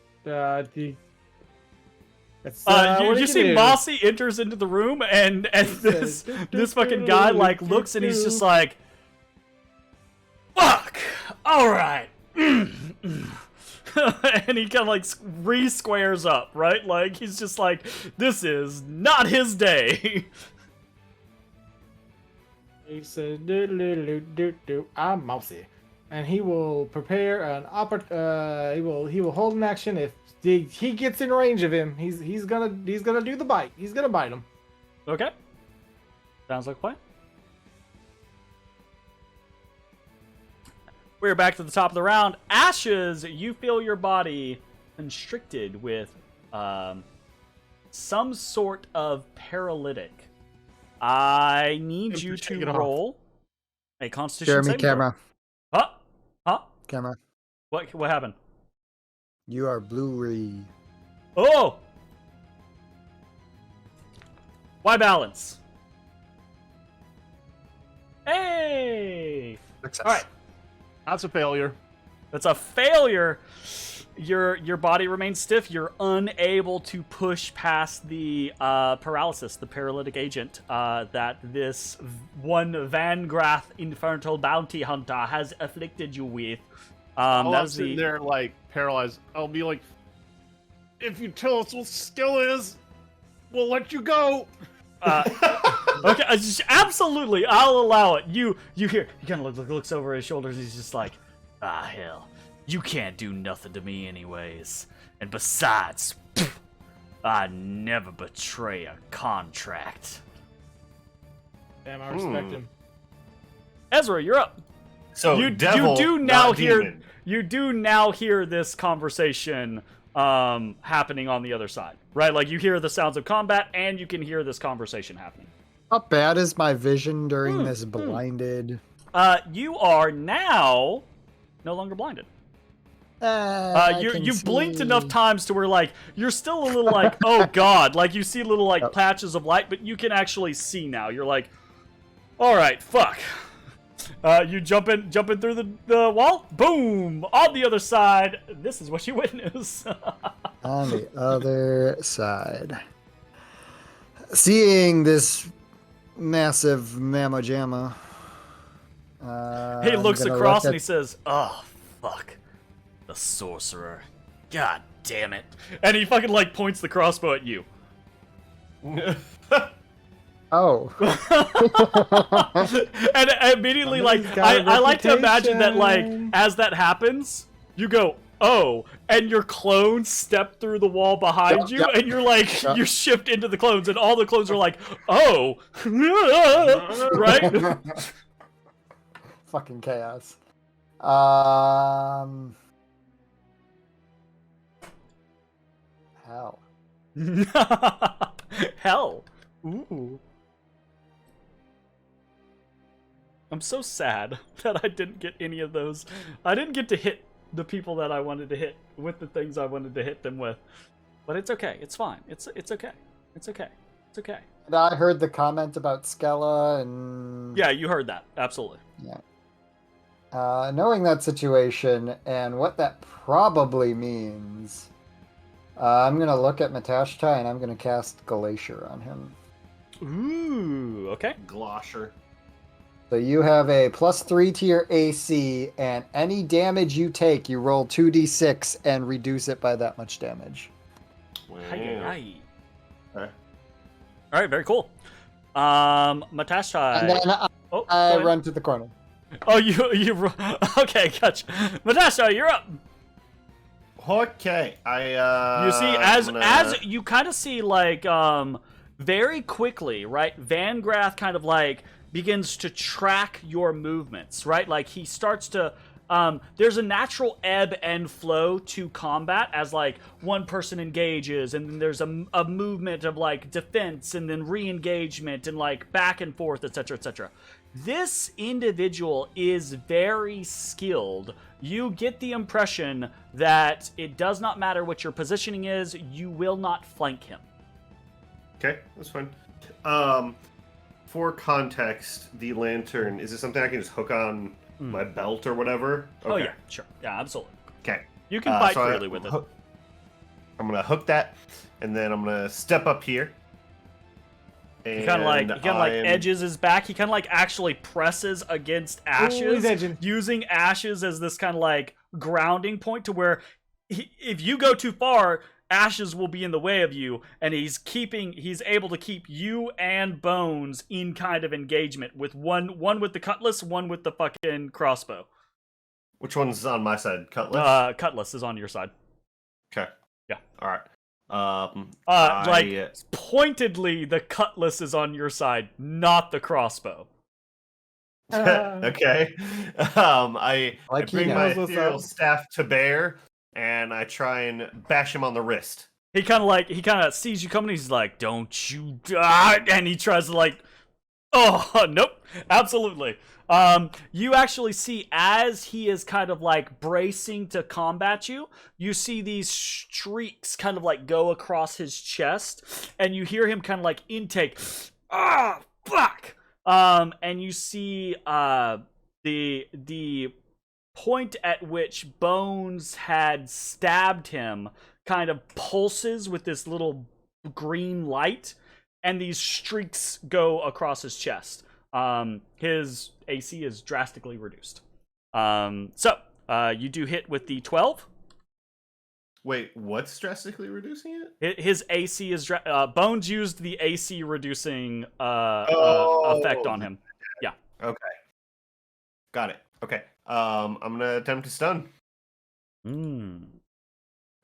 That's, You see Mossy enters into the room, and this fucking guy like looks, and he's just like, "Fuck! All right." And he kind of like re-squares up, right? Like he's just like, this is not his day. He says, I'm mousy. And he will prepare an he will hold an action if he gets in range of him. He's gonna do the bite. He's gonna bite him. Okay. Sounds like a plan. We're back to the top of the round. Ashes, you feel your body constricted with some sort of paralytic. I need you to roll a Constitution Jeremy, saving throw. camera. Huh? Camera. What happened? You are blue-ray. Oh! Why balance? Hey! Success. All right. That's a failure. That's a failure. Your body remains stiff. You're unable to push past the paralysis, the paralytic agent that this one Van Grath Infernal Bounty Hunter has afflicted you with. While That I'm is sitting the there, like, paralyzed, I'll be like, if you tell us what skill is, we'll let you go. okay. Absolutely, I'll allow it. You hear? He kind of looks over his shoulders. He's just like, hell. You can't do nothing to me anyways. And besides, I never betray a contract. Damn, I respect him. Ezra, you're up. So You devil, do now not hear demon. you do now hear this conversation happening on the other side, right? Like you hear the sounds of combat and you can hear this conversation happening. How bad is my vision during this blinded? You are now no longer blinded. You blinked enough times to where like you're still a little like, oh god, like you see little like patches of light, but you can actually see now. You're like, all right, fuck. You jumping through the wall, boom, on the other side. This is what you witness. On the other side, seeing this massive mamma jamma. He looks across and he says, oh fuck. The sorcerer. God damn it. And he fucking like points the crossbow at you. Oh. And immediately like I like to imagine that like as that happens, you go, oh, and your clones step through the wall behind you, and you're like you shift into the clones, and all the clones are like, oh. Right? Fucking chaos. Hell. Hell. Ooh. I'm so sad that I didn't get any of those. I didn't get to hit the people that I wanted to hit with the things I wanted to hit them with. But it's okay. It's fine. It's okay. It's okay. It's okay. And I heard the comment about Skella and... Yeah, you heard that. Absolutely. Yeah. Knowing that situation and what that probably means, I'm going to look at Matashtai and I'm going to cast Glacier on him. Ooh, okay. Glosher. So you have a +3 to your AC, and any damage you take, you roll 2d6 and reduce it by that much damage. Wow. Aye. Okay. All right, very cool. Matashtai. And then I run to the corner. Oh, you okay, gotcha. Matashtai, you're up. Okay, You see, as you kind of see, like, very quickly, right? Van Grath kind of like begins to track your movements, right? Like he starts to. There's a natural ebb and flow to combat as like one person engages, and then there's a movement of like defense, and then re-engagement, and like back and forth, etc., etc. This individual is very skilled. You get the impression that it does not matter what your positioning is, you will not flank him. Okay, that's fine. For context, the lantern, is it something I can just hook on my belt or whatever? Okay. Oh yeah, sure. Yeah, absolutely. Okay. You can fight so freely with it. I'm gonna hook that, and then I'm gonna step up here. He kind of like edges his back. He kind of like actually presses against Ashes, he's edging. using Ashes as this kind of like grounding point to where if you go too far, Ashes will be in the way of you, and he's able to keep you and Bones in kind of engagement with one with the cutlass, one with the fucking crossbow. Which one's on my side? Cutlass? Cutlass is on your side. Okay. Yeah. Alright. Pointedly, the cutlass is on your side, not the crossbow. Okay. I bring my knows what's ethereal up. staff to bear, and I try and bash him on the wrist. He kind of sees you coming. He's like, "Don't you die!" And he tries to oh nope, absolutely. You actually see as he is kind of bracing to combat you, you see these streaks kind of go across his chest, and you hear him kind of intake. Ah, fuck. And you see the point at which Bones had stabbed him kind of pulses with this little green light, and these streaks go across his chest. His AC is drastically reduced. So you do hit with the 12. Wait, what's drastically reducing it? His AC is Bones used the AC reducing effect on him. Yeah. Okay. Got it. Okay. I'm gonna attempt to stun. Okay.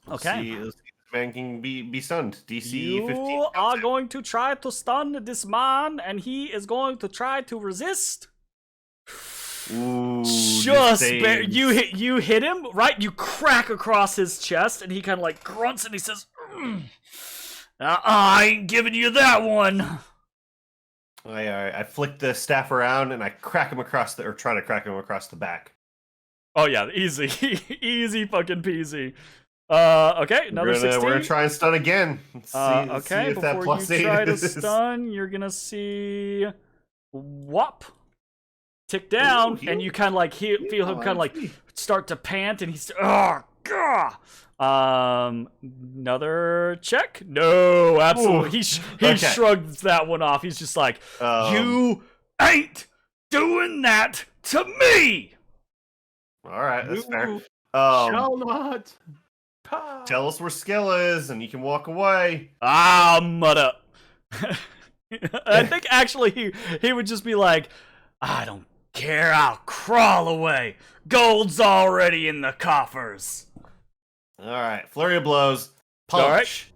Let's see if this man can be stunned. DC You 15. are going to try to stun this man, and he is going to try to resist. Ooh, Just you hit him, right? You crack across his chest, and he kind of grunts, and he says, I ain't giving you that one. I flick the staff around and I crack him across or try to crack him across the back. Oh yeah, easy, easy fucking peasy. Okay, another 16. We're gonna try and stun again. Okay, see if that before plus you 8 try to is... stun, you're gonna see whop tick down, and you kind of feel him kind of start to pant, and he's another check. No, absolutely. He shrugs that one off. He's just like, you ain't doing that to me. All right, that's fair. Shall not. Tell us where skill is, and you can walk away. Mud up. I think actually he would just be like, I don't care, I'll crawl away. Gold's already in the coffers. All right, flurry of blows. Punch. All right.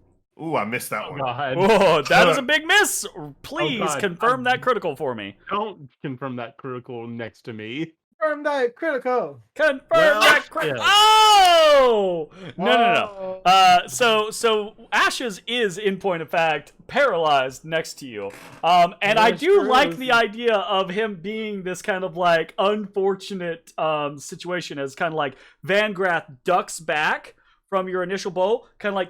Ooh, I missed that one. God. Oh, that is a big miss. Please God. confirm that critical for me. Don't confirm that critical next to me. Confirm that critical. Confirm Well, that critical. yeah. Oh! No. So Ashes is, in point of fact, paralyzed next to you. And I do like the idea of him being this kind of unfortunate situation, as kind of Vangrath ducks back from your initial blow, kind of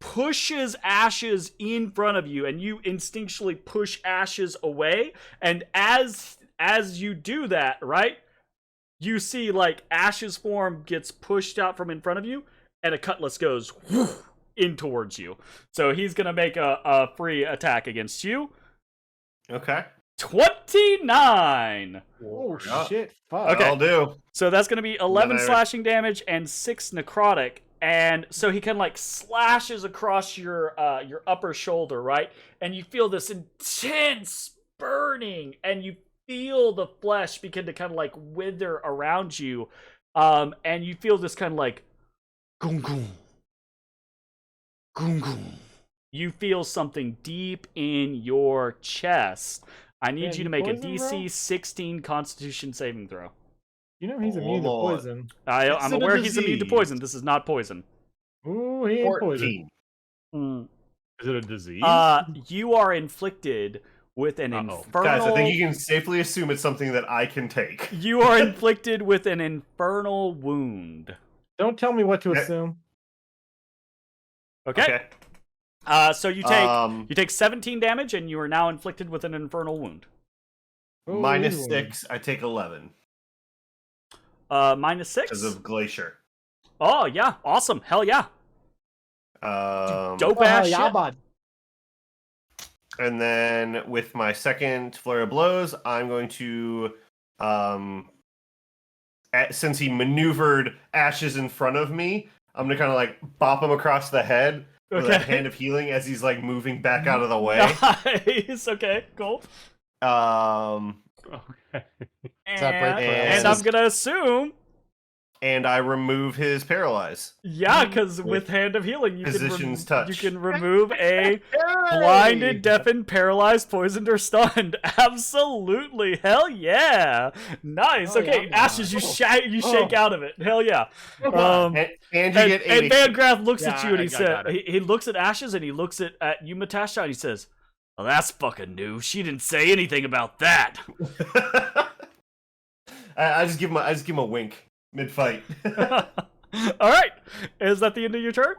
pushes Ashes in front of you, and you instinctually push Ashes away. And as you do that, right, you see Ashes' form gets pushed out from in front of you, and a cutlass goes in towards you. So he's gonna make a free attack against you. Okay. 29. Oh shit! Fuck. Okay. I'll do. So that's gonna be 11 slashing damage and 6 necrotic. And so he kind of slashes across your upper shoulder, right? And you feel this intense burning, and you feel the flesh begin to kind of wither around you, and you feel this kind of goom goom, goom goom. You feel something deep in your chest. I need you to make a DC 16 Constitution saving throw. You know he's immune to poison. I'm aware he's immune to poison. This is not poison. Ooh, he ain't poison. 14. Is it a disease? You are inflicted with an infernal... Guys, I think you can safely assume it's something that I can take. You are inflicted with an infernal wound. Don't tell me what to assume. Okay. So you take 17 damage, and you are now inflicted with an infernal wound. Ooh, Minus 6, I take 11. Minus 6? Because of Glacier. Oh, yeah. Awesome. Hell yeah. Dope ass shit. Bud. And then with my second flurry of blows, I'm going to, since he maneuvered Ashes in front of me, I'm gonna kind of like bop him across the head with a hand of healing as he's like moving back out of the way. Nice. Okay, cool. Okay. And I'm gonna assume. And I remove his paralyze. Yeah, because with Hand of Healing, you touch. can remove a blinded, deafened, paralyzed, poisoned, or stunned. Absolutely, hell yeah! Nice. Okay, Ashes, you shake out of it. Hell yeah. And you get 80. And Van Graff looks at you and he said, he looks at Ashes and he looks at you, Matashtai, and he says, "Well, that's fucking new. She didn't say anything about that." I just give him a wink. Mid-fight. All right. Is that the end of your turn?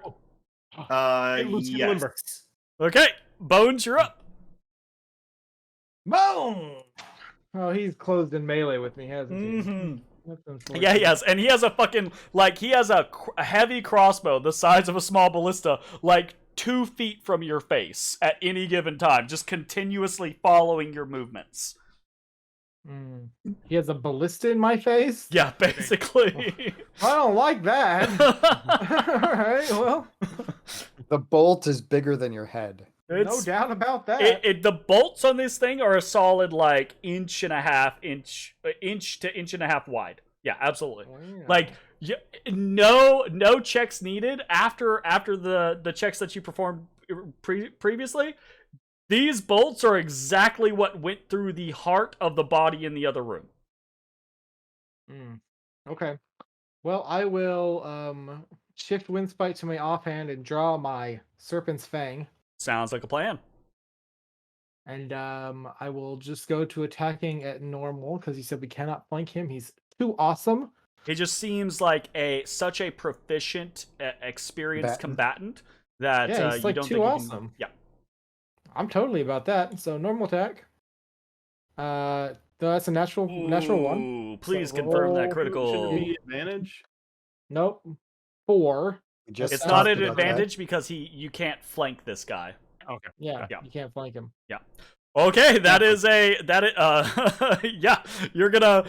Yes. Okay. Bones, you're up. Boom! Oh, he's closed in melee with me, hasn't he? Mm-hmm. That's unfortunate. Yeah, he has. And he has a fucking, like, he has a heavy crossbow the size of a small ballista, like 2 feet from your face at any given time, just continuously following your movements. He has a ballista in my face? Yeah, basically. I don't like that. Alright, well. The bolt is bigger than your head. No doubt about that. The bolts on this thing are a solid, like, inch to inch and a half wide. Yeah, absolutely. Oh, yeah. Like, no checks needed after the checks that you performed previously. These bolts are exactly what went through the heart of the body in the other room. Okay. Well, I will shift Windspite to my offhand and draw my Serpent's Fang. Sounds like a plan. And I will just go to attacking at normal because he said we cannot flank him. He's too awesome. He just seems like such a proficient, experienced combatant that he's like you don't too think awesome. Yeah. I'm totally about that. So normal attack. That's a natural one. Ooh, please confirm that critical. Should it be advantage? Nope. 4. It's not an advantage because you can't flank this guy. Okay. Yeah, you can't flank him. Yeah. Okay, yeah, you're gonna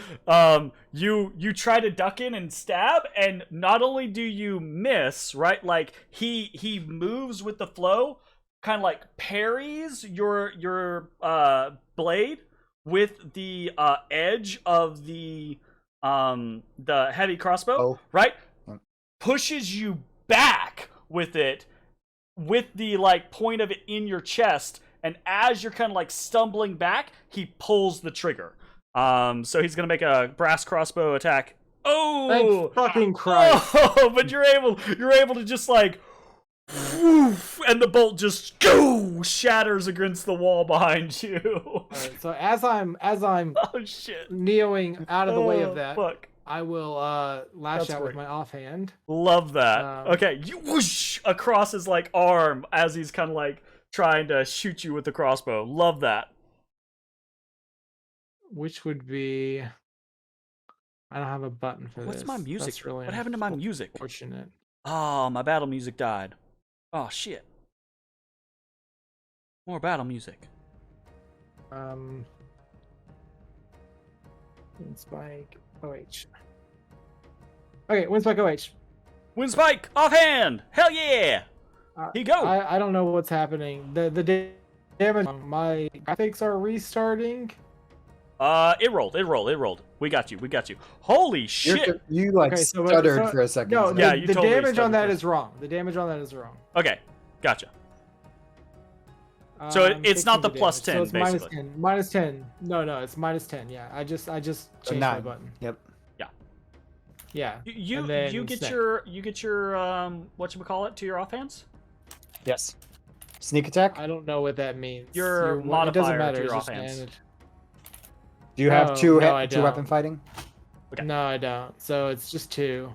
you try to duck in and stab, and not only do you miss, right? Like he moves with the flow, kind of like parries your blade with the edge of the heavy crossbow, right? Pushes you back with it, with the like point of it in your chest, and as you're kind of like stumbling back, he pulls the trigger. So he's gonna make a brass crossbow attack. Oh, thanks fucking Christ! Oh, but you're able to just like, woof, and the bolt just shatters against the wall behind you. Right, so as I'm oh shit, neoing out of the way of that, fuck. I will lash out with my offhand. Love that. Okay, you whoosh across his like arm as he's kind of like trying to shoot you with the crossbow. Love that. Which would be, I don't have a button for this. What's my music? That's really what happened to my music? Unfortunate. Oh, my battle music died. Oh shit. More battle music. Windspike OH. Okay, Windspike OH. Windspike offhand. Hell yeah. He go. I don't know what's happening. The damage. My graphics are restarting. It rolled. We got you. Holy shit. You like stuttered for a second. No, yeah, the damage on that is wrong. The damage on that is wrong. Okay, gotcha. So it's not the plus 10, so it's basically. Minus 10. No, it's minus 10. Yeah, I just changed my button. Yep. Yeah. You get your whatchamacallit to your offhands? Yes. Sneak attack? I don't know what that means. Your modifier it doesn't matter, to your it's just offhands. damage. Do you have two don't. weapon fighting? Okay. No, I don't. So it's just 2.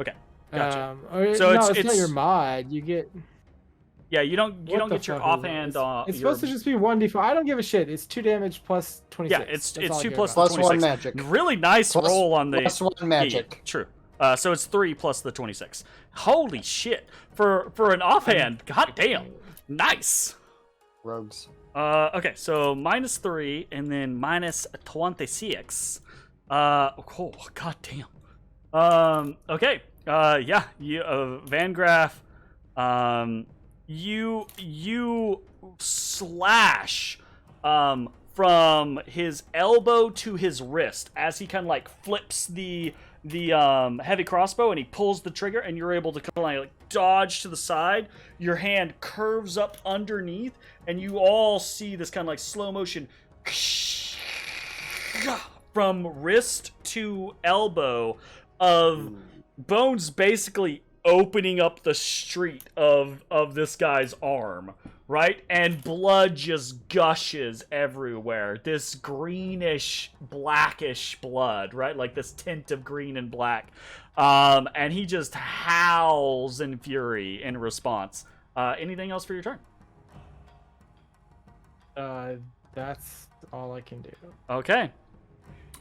Okay. Gotcha. So it's not your mod. You get. Yeah, you don't get your offhand. It's supposed to just be 1d4. I don't give a shit. It's 2 damage plus 26. Yeah, it's 2 plus 1 magic. Really nice roll on the plus 1 magic. Yeah, true. So it's 3 plus the 26. Holy shit! For an offhand, goddamn, nice. Rogues. Okay, so -3 and then minus 26. Oh, goddamn. Okay, Yeah, Van Graff, you slash from his elbow to his wrist as he kind of like flips the heavy crossbow, and he pulls the trigger, and you're able to kind of like dodge to the side. Your hand curves up underneath, and you all see this kind of like slow motion from wrist to elbow of Bones basically opening up the street of this guy's arm, right? And blood just gushes everywhere. This greenish, blackish blood, right? Like this tint of green and black. And he just howls in fury in response. Anything else for your turn? That's all I can do. Okay.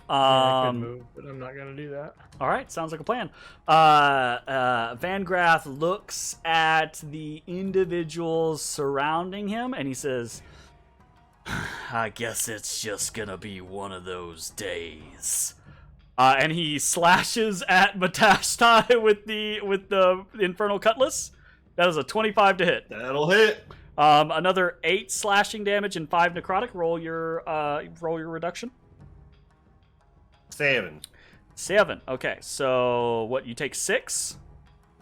I could move, but I'm not gonna do that. All right, sounds like a plan. Van Graff looks at the individuals surrounding him, and he says, "I guess it's just gonna be one of those days." And he slashes at Matashtai with the Infernal Cutlass. That is a 25 to hit. That'll hit. Another 8 slashing damage and 5 necrotic. Roll your reduction. 7. Okay, so what? You take 6.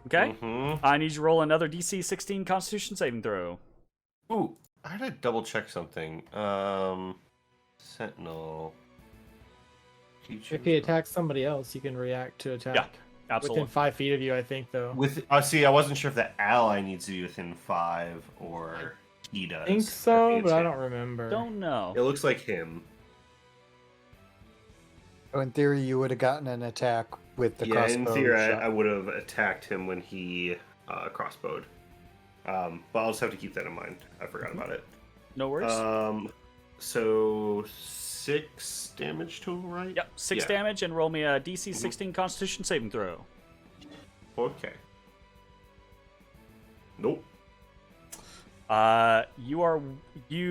Okay. Mm-hmm. I need you to roll another DC 16 Constitution saving throw. Ooh, I had to double check something. Sentinel. If he attacks somebody else, you can react to attack. Yeah, absolutely. Within 5 feet of you, I think, though. See, I wasn't sure if the ally needs to be within 5 or he does. I think so, think but it's I him. don't remember. Don't know. It looks like him. So in theory, you would have gotten an attack with the crossbow. In theory, shot. I would have attacked him when he crossbowed. But I'll just have to keep that in mind. I forgot about it. No worries. So 6 damage total, right? Yep, 6 damage, and roll me a DC 16 Constitution saving throw. Okay. Nope.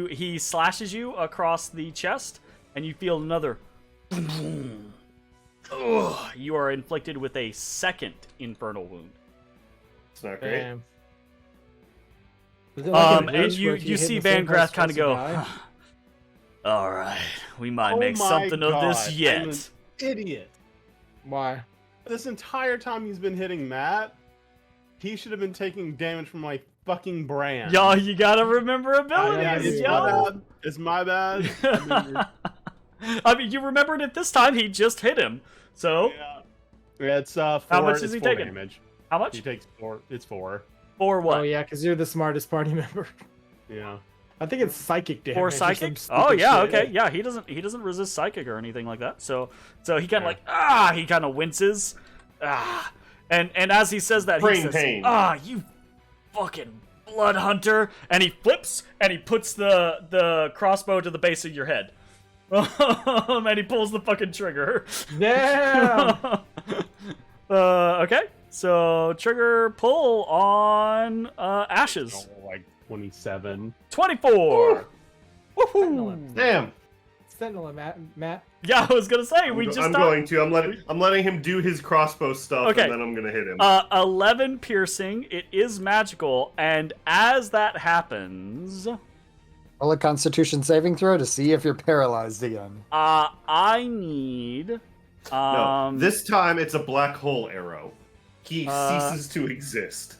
He slashes you across the chest, and you feel another. Ugh, you are inflicted with a second infernal wound. It's not great. Damn. Is it like an And Ace where you if hit see in the same Van Graff place kind of twice, you go, die? all right, we might Oh make my something of this God, yet. I'm an idiot. Why? This entire time he's been hitting Matt, he should have been taking damage from my fucking brand. Y'all, you gotta remember abilities, It's yo. my bad. It's my bad. I mean, you remembered it this time. He just hit him. So, Yeah, it's 4. How much is it's he 4 taking? damage. how much? He takes 4. It's 4. For what? Oh yeah, because you're the smartest party member. Yeah. I think it's psychic damage. For or some psychic? stupid Oh yeah, shit. okay, yeah. He doesn't resist psychic or anything like that. So he kind of he kind of winces, and as he says that, he Brain says, pain. you fucking blood hunter, and he flips and he puts the crossbow to the base of your head, and he pulls the fucking trigger. Damn. Okay, so trigger pull on Ashes. Oh, like 27. 24. Woohoo! Damn. Sentinel and Matt. Yeah, I was gonna say I'm going to. I'm letting him do his crossbow stuff, Okay. and then I'm gonna hit him. 11 piercing. It is magical, and as that happens, Roll a Constitution saving throw to see if you're paralyzed again. I need. No, this time it's a black hole arrow. He ceases to exist.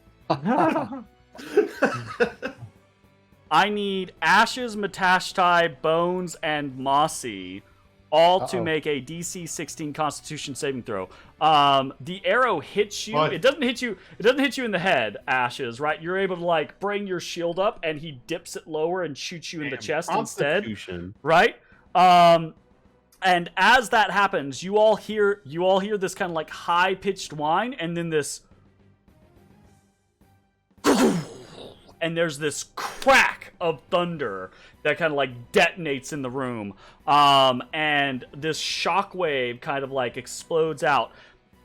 I need Ashes, Matashtai, Bones, and Mossy all to make a DC 16 Constitution saving throw. The arrow hits you. What? It doesn't hit you. It doesn't hit you in the head, Ashes. Right? You're able to like bring your shield up, and he dips it lower and shoots you in the chest instead. Right? And as that happens, you all hear this kind of like high pitched whine, and then this. And there's this crack of thunder that kind of like detonates in the room. And this shockwave kind of like explodes out.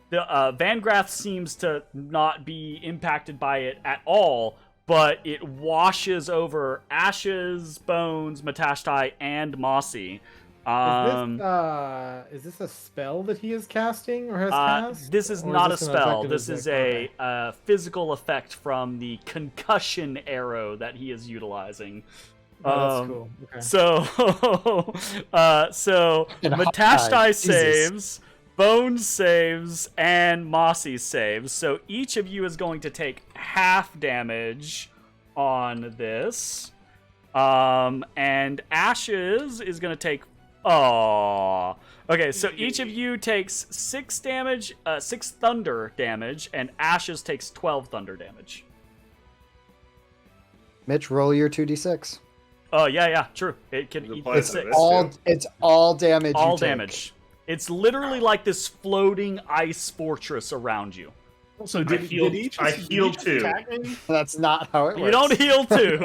The Van Graff seems to not be impacted by it at all, but it washes over Ashes, Bones, Matashtai, and Mossy. Is this a spell that he is casting or has cast? This is Or not a this an spell. effect of This his is deck? a physical effect from the concussion arrow that he is utilizing. Oh, that's cool. Okay. So Matashtai saves, Bones saves, and Mossy saves. So each of you is going to take half damage on this. And Ashes is going to take... Okay, so each of you takes 6 damage, 6 thunder damage, and Ashes takes 12 thunder damage. Mitch, roll your 2d6. Oh, yeah, true. It can eat the 6. It's all damage. All damage. It's literally like this floating ice fortress around you. So I healed too. That's not how it works. You don't heal too.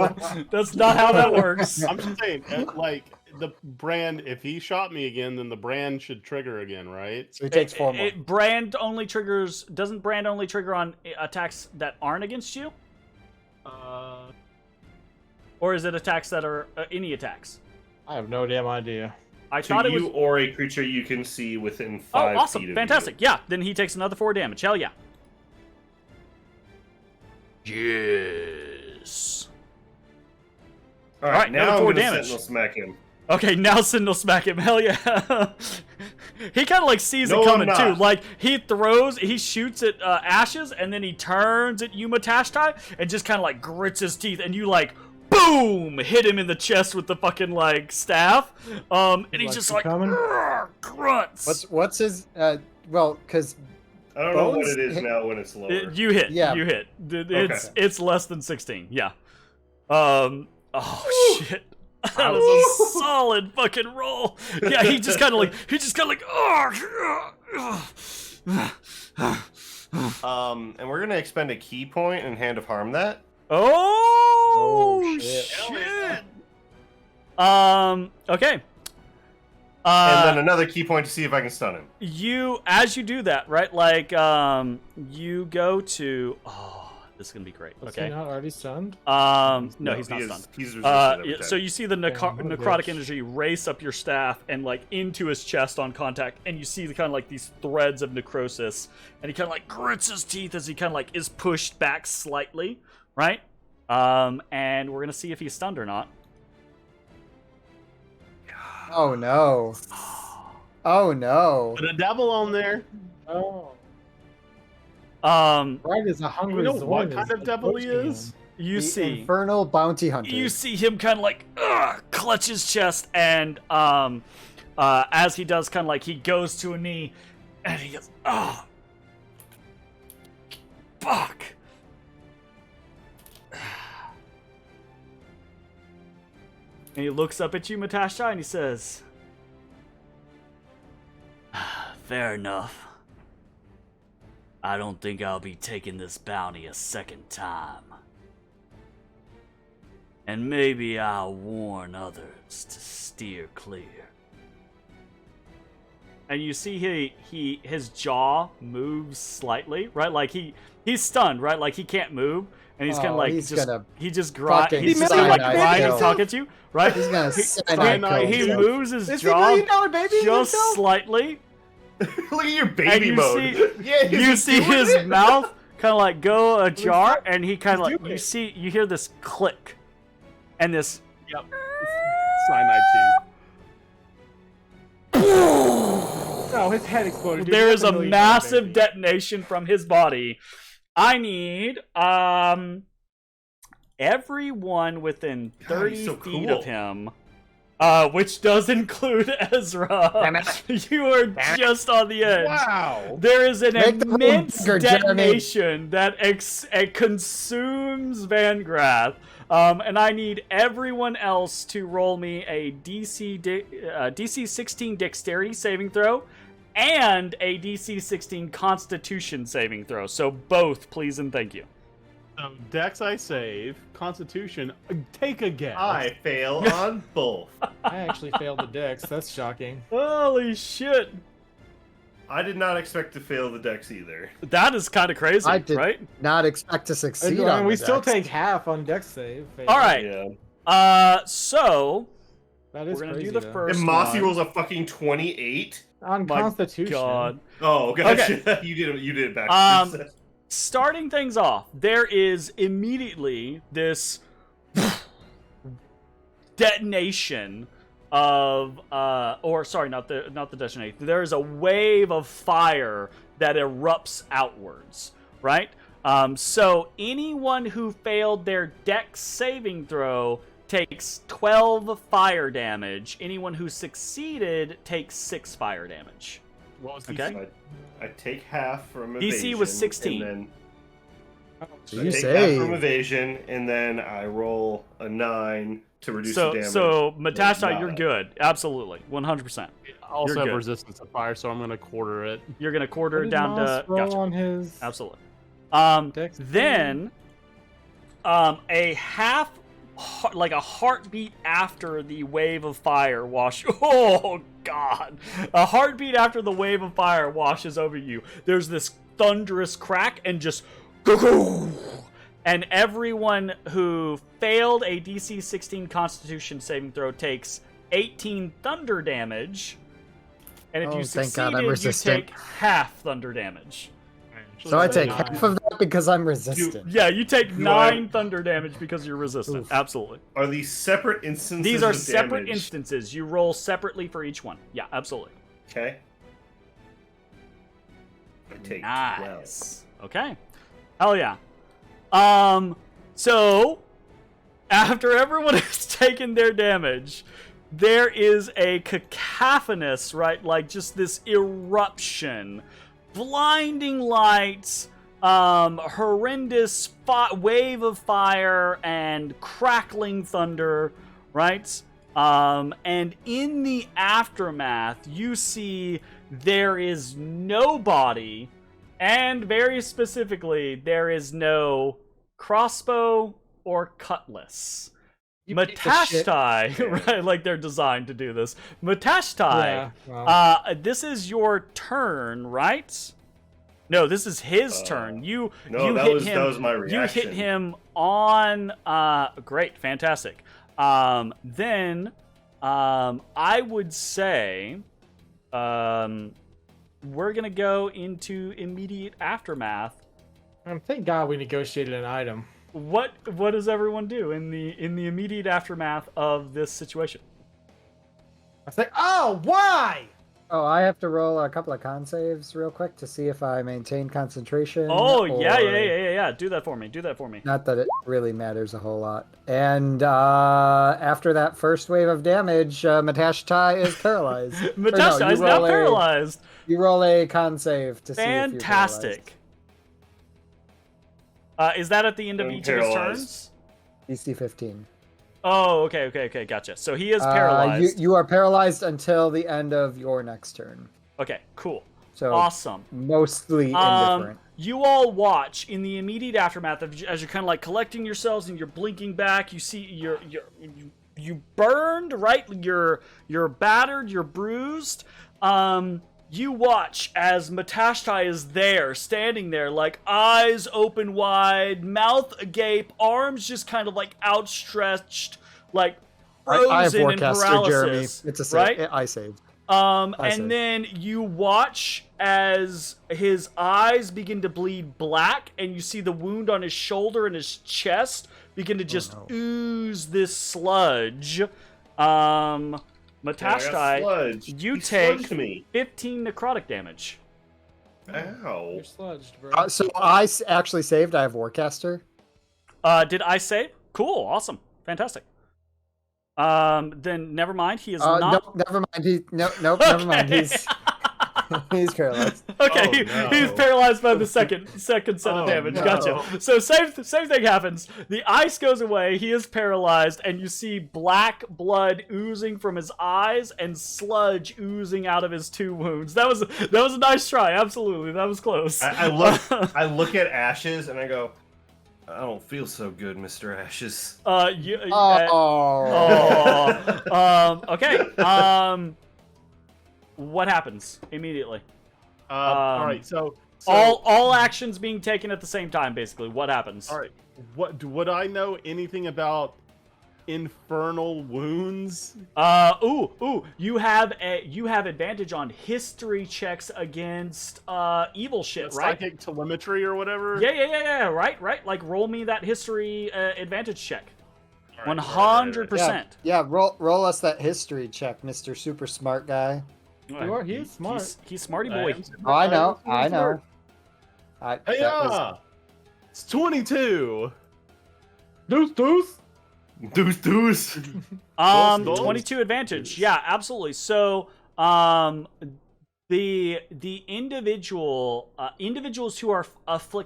That's not how that works. I'm just saying, like, the brand, if he shot me again, then the brand should trigger again, right? So he takes 4 more. Brand only triggers... Doesn't Brand only trigger on attacks that aren't against you? Or is it attacks that are... any attacks? I have no damn idea. I thought it was... or a creature you can see within 5 Oh, feet awesome. of Fantastic. you. Yeah, then he takes another 4 damage. Hell yeah. Yes. All right, now another I'm 4 gonna damage. Sentinel smack him. Okay, now Sentinel smack him. Hell yeah. He kind of like sees No, it coming I'm too. not. Like he shoots at Ashes, and then he turns at you, Matashtai, and just kind of like grits his teeth, and you like boom hit him in the chest with the fucking like staff. And he's just like grunts. What's his? Well, because I don't know what Bones it is hit- now when it's lower. You hit. Yeah. You hit. It's Okay. it's less than 16. Yeah. Oh shit. That was a solid fucking roll. Yeah, he just kind of like And we're gonna expend a key point and Hand of Harm that. Oh, shit. shit. Okay. And then another key point to see if I can stun him. As you do that, right? Like, you go to. Oh, this is gonna be great. Was Okay. he not already stunned? No, he's not he stunned. He's resistant every Yeah, time. so you see the what a necrotic bitch. energy race up your staff and like into his chest on contact, and you see the kind of like these threads of necrosis, and he kind of like grits his teeth as he kind of like is pushed back slightly, right? And we're gonna see if he's stunned or not. Oh no! Oh no! Put a devil on there. Oh. Um, Right is a hungry You know what Zorn kind is of devil he approaching is? him. you The see. Infernal Bounty Hunter. You see him kind of like clutch his chest, and as he does, kind of like he goes to a knee, and he goes, "Oh, fuck!" And he looks up at you, Matashtai, and he says, "Fair enough. I don't think I'll be taking this bounty a second time. And maybe I'll warn others to steer clear." And you see his jaw moves slightly, right? Like he's stunned, right? Like he can't move, and he's kind of like he's just gonna he just grind. fucking He's just cyanide like grinding kill. talking to you, right? He's gonna He, cyanide kill he himself. moves his Is he jaw $1 million baby just himself? slightly. Look at your And baby you mode. see, Yeah, he's you see doing his it. mouth kind of like go ajar, and he kind of He's like doing it. you hear this click, and this. Yep. Cyanide No, his head exploded. Dude. There He's is a $1 million massive baby. detonation from his body. I need everyone within God, 30 he's so feet cool. of him, which does include Ezra. You are just on the edge. Wow. There is an Make the room immense bigger, Jeremy. detonation that consumes Vangrath. And I need everyone else to roll me a DC 16 Dexterity saving throw and a DC 16 Constitution saving throw. So both, please and thank you. Dex I save. Constitution. Take a guess. I fail on both. I actually failed the dex. That's shocking. Holy shit. I did not expect to fail the dex either. That is kind of crazy, I did right? not expect to succeed I on mean, we the still dex. take half on dex save. All right. Yeah. So That is We're gonna crazy, do the though. first And Mossy one. rolls a fucking 28. On My Constitution. God. Oh, gotcha. You did it backwards. Starting things off, there is immediately this detonation of or sorry, not the detonation. There is a wave of fire that erupts outwards, right? So anyone who failed their Dex saving throw takes 12 fire damage. Anyone who succeeded takes 6 fire damage. What was the Okay. I take half from evasion. DC was 16. And then So I you take say half from evasion, and then I roll a 9 to reduce the damage. So Matashtai, Nada. you're good. Absolutely. 100%. I also You're have good. resistance to fire, so I'm going to quarter it. You're going to quarter What it did down Moss to... roll Gotcha. on his Absolutely. Dex Then, a half, like a heartbeat after the wave of fire Oh, God. A heartbeat after the wave of fire washes over you. There's this thunderous crack and just... And everyone who failed a DC 16 Constitution saving throw takes 18 thunder damage. And if Oh, you thank God, I'm succeeded, you resistant. take half thunder damage. So I take 9. half of that because I'm resistant. Yeah, you take Do 9 I- thunder damage because you're resistant. Oof. Absolutely. Are these separate instances? These are of separate damage? instances. You roll separately for each one. Yeah, absolutely. Okay. I take 12. Nice. Okay. Hell yeah. So after everyone has taken their damage, there is a cacophonous, right? Like just this eruption, blinding lights, horrendous wave of fire and crackling thunder, right? And in the aftermath, you see there is no body, and very specifically, there is no crossbow or cutlass. You piece of shit. Matashtai, right? Like they're designed to do this. Matashtai, Yeah, well. this is your turn, right? No, this is his turn. You No, you that hit was him. that was my You reaction. hit him on. Great, fantastic. Then, I would say, we're gonna go into immediate aftermath. Thank God we negotiated an item. What does everyone do in the immediate aftermath of this situation? I say, oh, why? Oh, I have to roll a couple of con saves real quick to see if I maintain concentration. Oh, or... yeah. Do that for me. Not that it really matters a whole lot. And after that first wave of damage, Matashtai is paralyzed. Matashtai is now paralyzed. You roll a con save to see if you're paralyzed. Fantastic. Is that at the end of I'm each of his paralyzed. turns? DC 15. Oh, okay, gotcha. So he is paralyzed. You are paralyzed until the end of your next turn. Okay, cool. So Awesome. mostly indifferent. You all watch in the immediate aftermath of, as you're kind of like collecting yourselves and you're blinking back. You see you burned, right? You're battered. You're bruised. You watch as Matashtai is there, standing there, like eyes open wide, mouth agape, arms just kind of like outstretched, like frozen I have in forecaster, paralysis. Jeremy. It's a save. right? I saved. And then you watch as his eyes begin to bleed black, and you see the wound on his shoulder and his chest begin to just ooze this sludge. Matashtai, you He take sludged me. 15 necrotic damage. Ow. You're sludged, bro. So I actually saved. I have Warcaster. Did I save? Cool, awesome, fantastic. Then never mind. He is not. No, never mind. Nope, never mind. He's paralyzed. Okay, Oh, no. he's paralyzed by the second set of Oh, damage. no. Gotcha. So same thing happens. The ice goes away. He is paralyzed, and you see black blood oozing from his eyes and sludge oozing out of his 2 wounds. That was a nice try. Absolutely, that was close. I look at Ashes and I go, I don't feel so good, Mr. Ashes. Okay. What happens immediately? All right, so All actions being taken at the same time, basically. What happens? all right. Would I know anything about infernal wounds. You have advantage on history checks against evil shit, right? Psychic telemetry or whatever. Yeah. Right. Like roll me that history advantage check. All right, 100%. Yeah, roll us that history check, Mr. Super Smart Guy. He is smart. He's smarty boy. Oh, I know. Hey, it's 22. Deuce. Deuce. 22 advantage. Yeah, absolutely. So, the individuals who are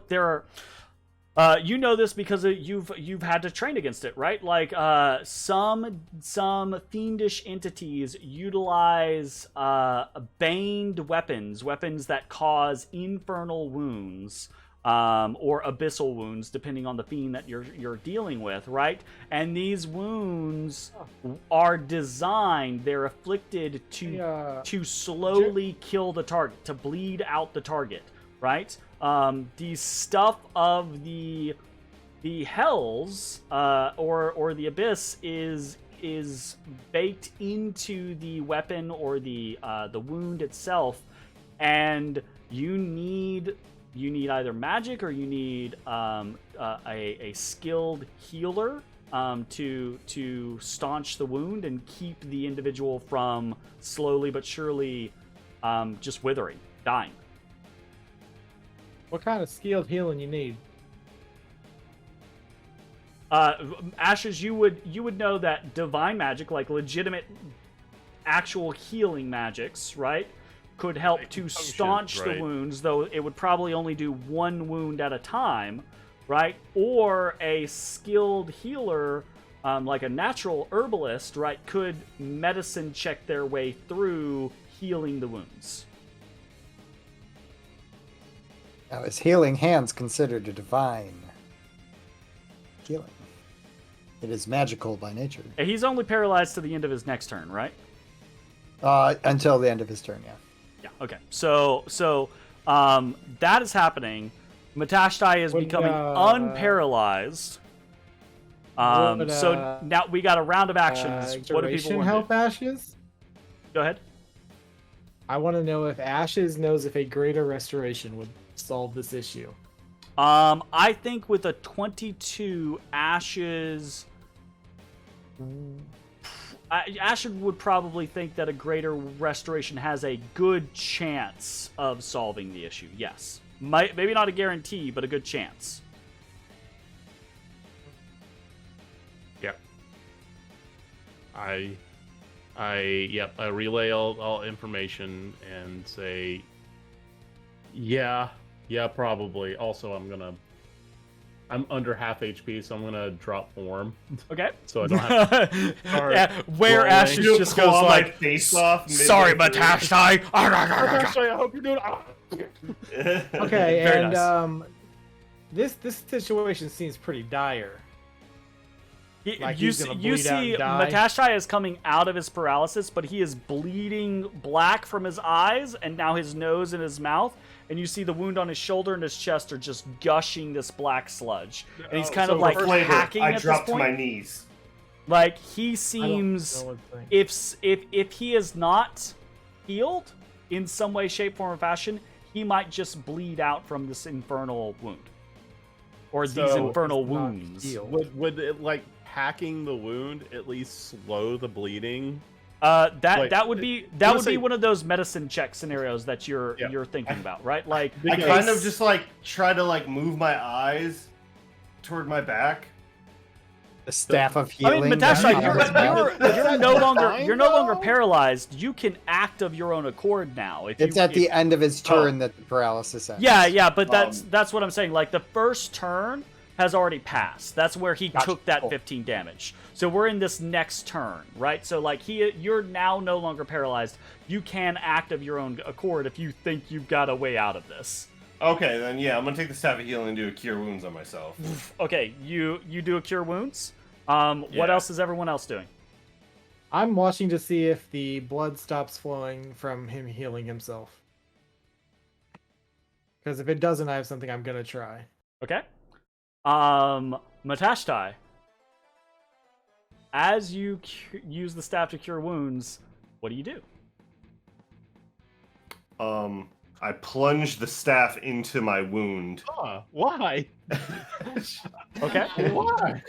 there are, you know this because you've had to train against it, right? Like some fiendish entities utilize baned weapons that cause infernal wounds. Or abyssal wounds, depending on the fiend that you're dealing with, right? And these wounds are designed; they're afflicted to slowly kill the target, to bleed out the target, right? The stuff of the hells or the abyss is baked into the weapon or the wound itself, and you need either magic or you need a skilled healer to staunch the wound and keep the individual from slowly but surely just withering, dying. What kind of skilled healing you need? Ashes, you would know that divine magic, like legitimate actual healing magics, right, could help to staunch the wounds, though it would probably only do one wound at a time, right? Or a skilled healer, like a natural herbalist, right, could medicine check their way through healing the wounds. Now, is healing hands considered a divine healing? It is magical by nature. He's only paralyzed to the end of his next turn, right? Until the end of his turn, yeah. Yeah. Okay. So that is happening. Matashtai is becoming unparalyzed. So now we got a round of actions. What do people want to help do? Ashes? Go ahead. I want to know if Ashes knows if a greater restoration would solve this issue. I think with a 22, Ashes would probably think that a greater restoration has a good chance of solving the issue. Yes. Maybe not a guarantee, but a good chance. Yep. I relay all information and say, yeah, probably. Also, I'm under half HP, so I'm gonna drop form. Okay. So I don't have to where rolling. Ashes just goes like, face off. sorry, Matashtai. Matashtai, I hope you're doing. Okay, Very and nice. This situation seems pretty dire. Like You he's see gonna bleed out and die. Matashtai is coming out of his paralysis, but he is bleeding black from his eyes and now his nose and his mouth. And you see the wound on his shoulder and his chest are just gushing this black sludge. And he's kind of like hacking I at this dropped to point. my knees. Like he seems, if he is not healed in some way, shape, form, or fashion, he might just bleed out from this infernal wound or these infernal wounds. Would it, like, hacking the wound at least slow the bleeding? That would be one of those medicine check scenarios that you're thinking about, right? Like I kind of just like try to like move my eyes toward my back. The staff of healing. I mean, Matashtai, you're no longer paralyzed. You can act of your own accord now. It's at the end of his turn that the paralysis ends. Yeah, but that's what I'm saying. Like the first turn has already passed. That's where he took that 15 damage. So we're in this next turn, right? So like you're now no longer paralyzed. You can act of your own accord if you think you've got a way out of this. Okay, then yeah, I'm gonna take the staff of healing and do a cure wounds on myself. Okay, you do a cure wounds. What else is everyone else doing? I'm watching to see if the blood stops flowing from him healing himself. Because if it doesn't, I have something I'm gonna try. Okay. Matashtai. as you use the staff to cure wounds, what do you do? I plunge the staff into my wound. Why? Okay. Why?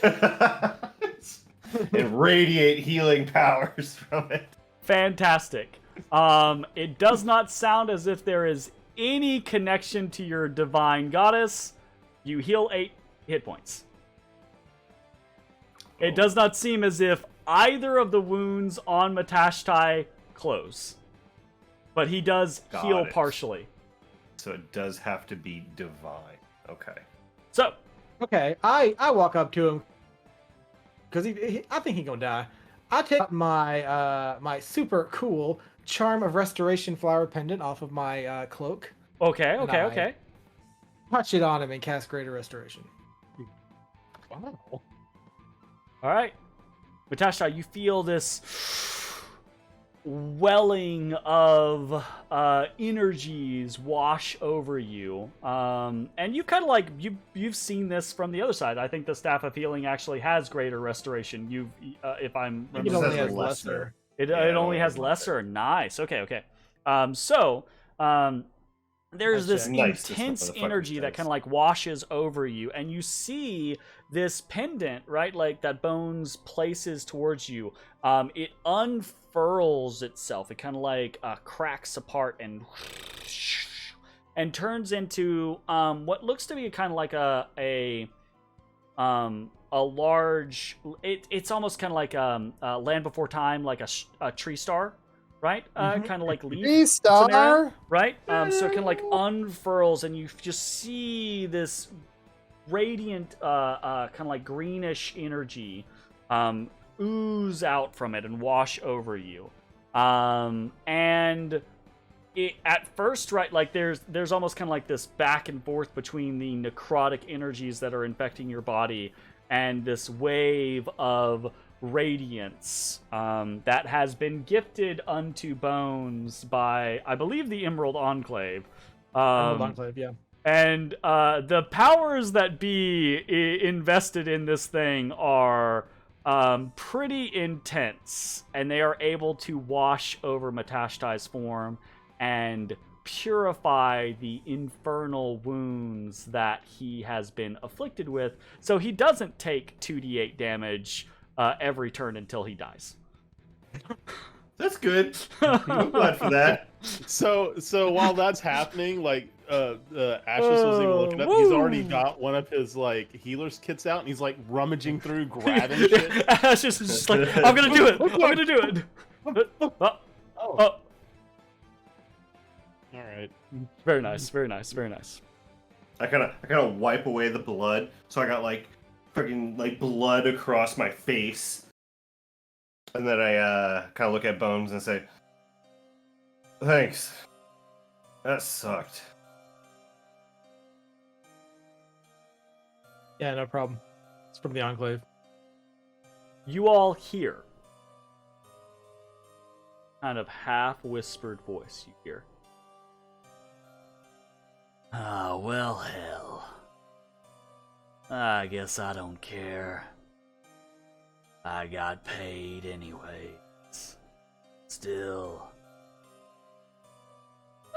And radiate healing powers from it. Fantastic. It does not sound as if there is any connection to your divine goddess. You heal 8 hit points. It does not seem as if either of the wounds on Matashtai close. But he does heal partially. So it does have to be divine. Okay. So. Okay, I walk up to him. Because I think he's going to die. I take my my super cool Charm of Restoration flower pendant off of my cloak. Okay. Touch it on him and cast Greater Restoration. Wow. All right. Matashtai, you feel this welling of energies wash over you. And you kind of like, you've seen this from the other side. I think the Staff of Healing actually has Greater Restoration. You've, if I'm... It only has lesser. It only has lesser. Nice. Okay. There's this intense energy that kind of like washes over you, and you see this pendant, right? Like that Bones places towards you. It unfurls itself. It kind of like cracks apart and turns into what looks to be kind of like a large. It's almost kind of like Land Before Time, like a tree star. Right? Kind of like leaf scenario, right? So it kind of like unfurls, and you just see this radiant, kind of like greenish energy ooze out from it and wash over you. And it, at first, right, like there's almost kind of like this back and forth between the necrotic energies that are infecting your body and this wave of radiance that has been gifted unto Bones by, I believe, the Emerald Enclave. Emerald Enclave, yeah. And the powers that be invested in this thing are pretty intense, and they are able to wash over Matashtai's form and purify the infernal wounds that he has been afflicted with, so he doesn't take 2d8 damage every turn until he dies. That's good. I'm glad for that. So while that's happening, like Ashes was even looking up. He's already got one of his like healer's kits out, and he's like rummaging through, grabbing shit. Ashes is just like, I'm gonna do it. I'm gonna do it. All right. Very nice. I kind of wipe away the blood, so I got like freaking like blood across my face, and then I kind of look at Bones and say, "Thanks. That sucked." Yeah, no problem. It's from the Enclave. You all hear, kind of half-whispered voice you hear. Ah, well, hell. I guess I don't care. I got paid anyways. Still,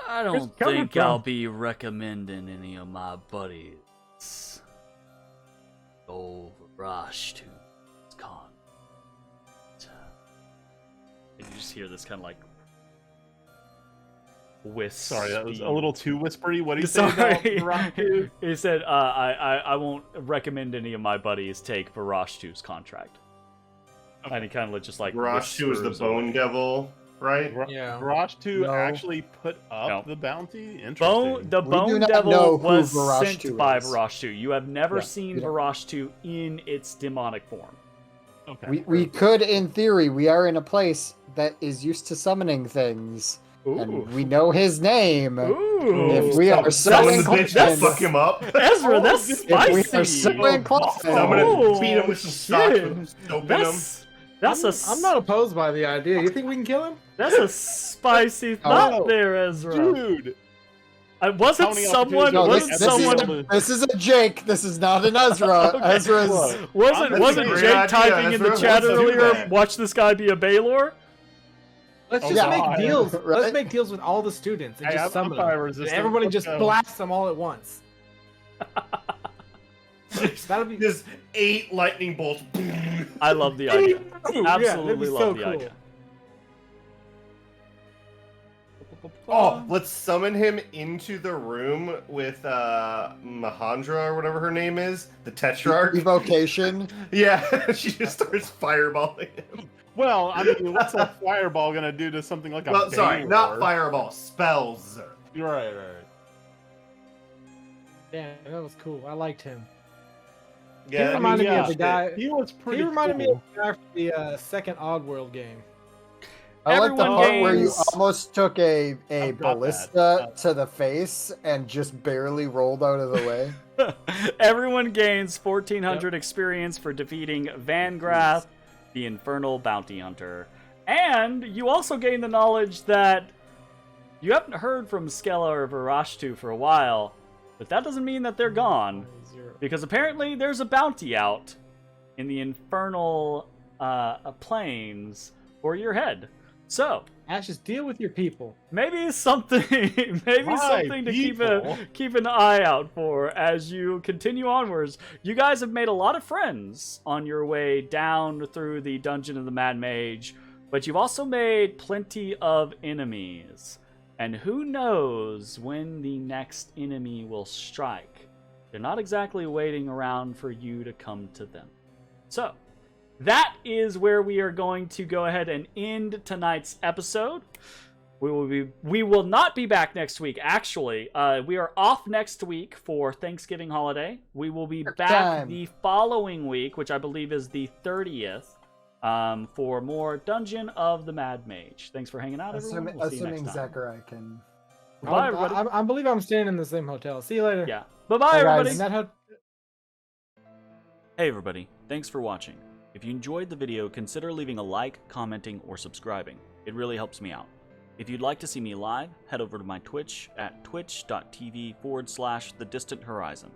I don't think I'll be recommending any of my buddies go rush to con. And you just hear this kind of like whisper. Sorry, that was a little too whispery. What do you say about Varashtu? He said, I won't recommend any of my buddies take Varashtu's contract. Okay. And he kind of just like Varashtu is the bone devil, right? Yeah. Varashtu actually put up the bounty? Interesting. The bone devil was sent by Varashtu. You have never seen Varashtu in its demonic form. Okay. We could, in theory, we are in a place that is used to summoning things. Ooh. And we know his name. Ooh. If we are so inclined to fuck him up, Ezra, that's spicy. If we are so inclined, I'm gonna beat him with some socks and open him. I'm not opposed by the idea. You think we can kill him? That's a spicy thought there, Ezra. Dude. Wasn't Counting someone? No, opportunities. Wasn't this someone? this is a Jake. This is not an Ezra. Okay. Ezra's. Look. Wasn't a great Jake idea, typing in the Ezra. chat Let's do earlier? that. Watch this guy be a Baylor. Let's Oh, just God. make deals. Right? Let's make deals with all the students and Hey, just I'm summon fire them. resistant. And everybody Let's just go. blasts them all at once. That'll be Just 8 lightning bolts. I love the idea. Yeah, Absolutely that'd be love so the cool. idea. Oh, let's summon him into the room with Mahandra or whatever her name is, the Tetrarch. Evocation. Yeah, she just starts fireballing him. Well, I mean, what's a fireball gonna do to something like a Well, sorry, Baylor? not fireball, spells. You're right. Yeah, that was cool. I liked him. Yeah, He reminded me of the shit. guy. He was pretty. He reminded me cool. of the guy from the second Oddworld game. I like the Everyone part where you gains- almost took a I've got ballista that. to the face and just barely rolled out of the way. Everyone gains 1,400 experience for defeating Vangrath, the Infernal Bounty Hunter. And you also gain the knowledge that you haven't heard from Skella or Varashtu for a while, but that doesn't mean that they're gone, because apparently there's a bounty out in the Infernal plains for your head. So, Ash, just deal with your people. maybe something something to people. keep an eye out for as you continue onwards. You guys have made a lot of friends on your way down through the dungeon of the Mad Mage, but you've also made plenty of enemies. And who knows when the next enemy will strike. They're not exactly waiting around for you to come to them. So, that is where we are going to go ahead and end tonight's episode. We will not be back next week. Actually, we are off next week for Thanksgiving holiday. We will be back time. the following week, which I believe is the 30th, for more Dungeon of the Mad Mage. Thanks for hanging out, everyone. We'll see you Assuming next time. Zachariah can. Bye, everybody. I believe I'm staying in the same hotel. See you later. Yeah. Bye-bye, Bye, everybody. guys. In that hotel. Hey everybody, thanks for watching. If you enjoyed the video, consider leaving a like, commenting, or subscribing. It really helps me out. If you'd like to see me live, head over to my Twitch at twitch.tv/thedistanthorizon.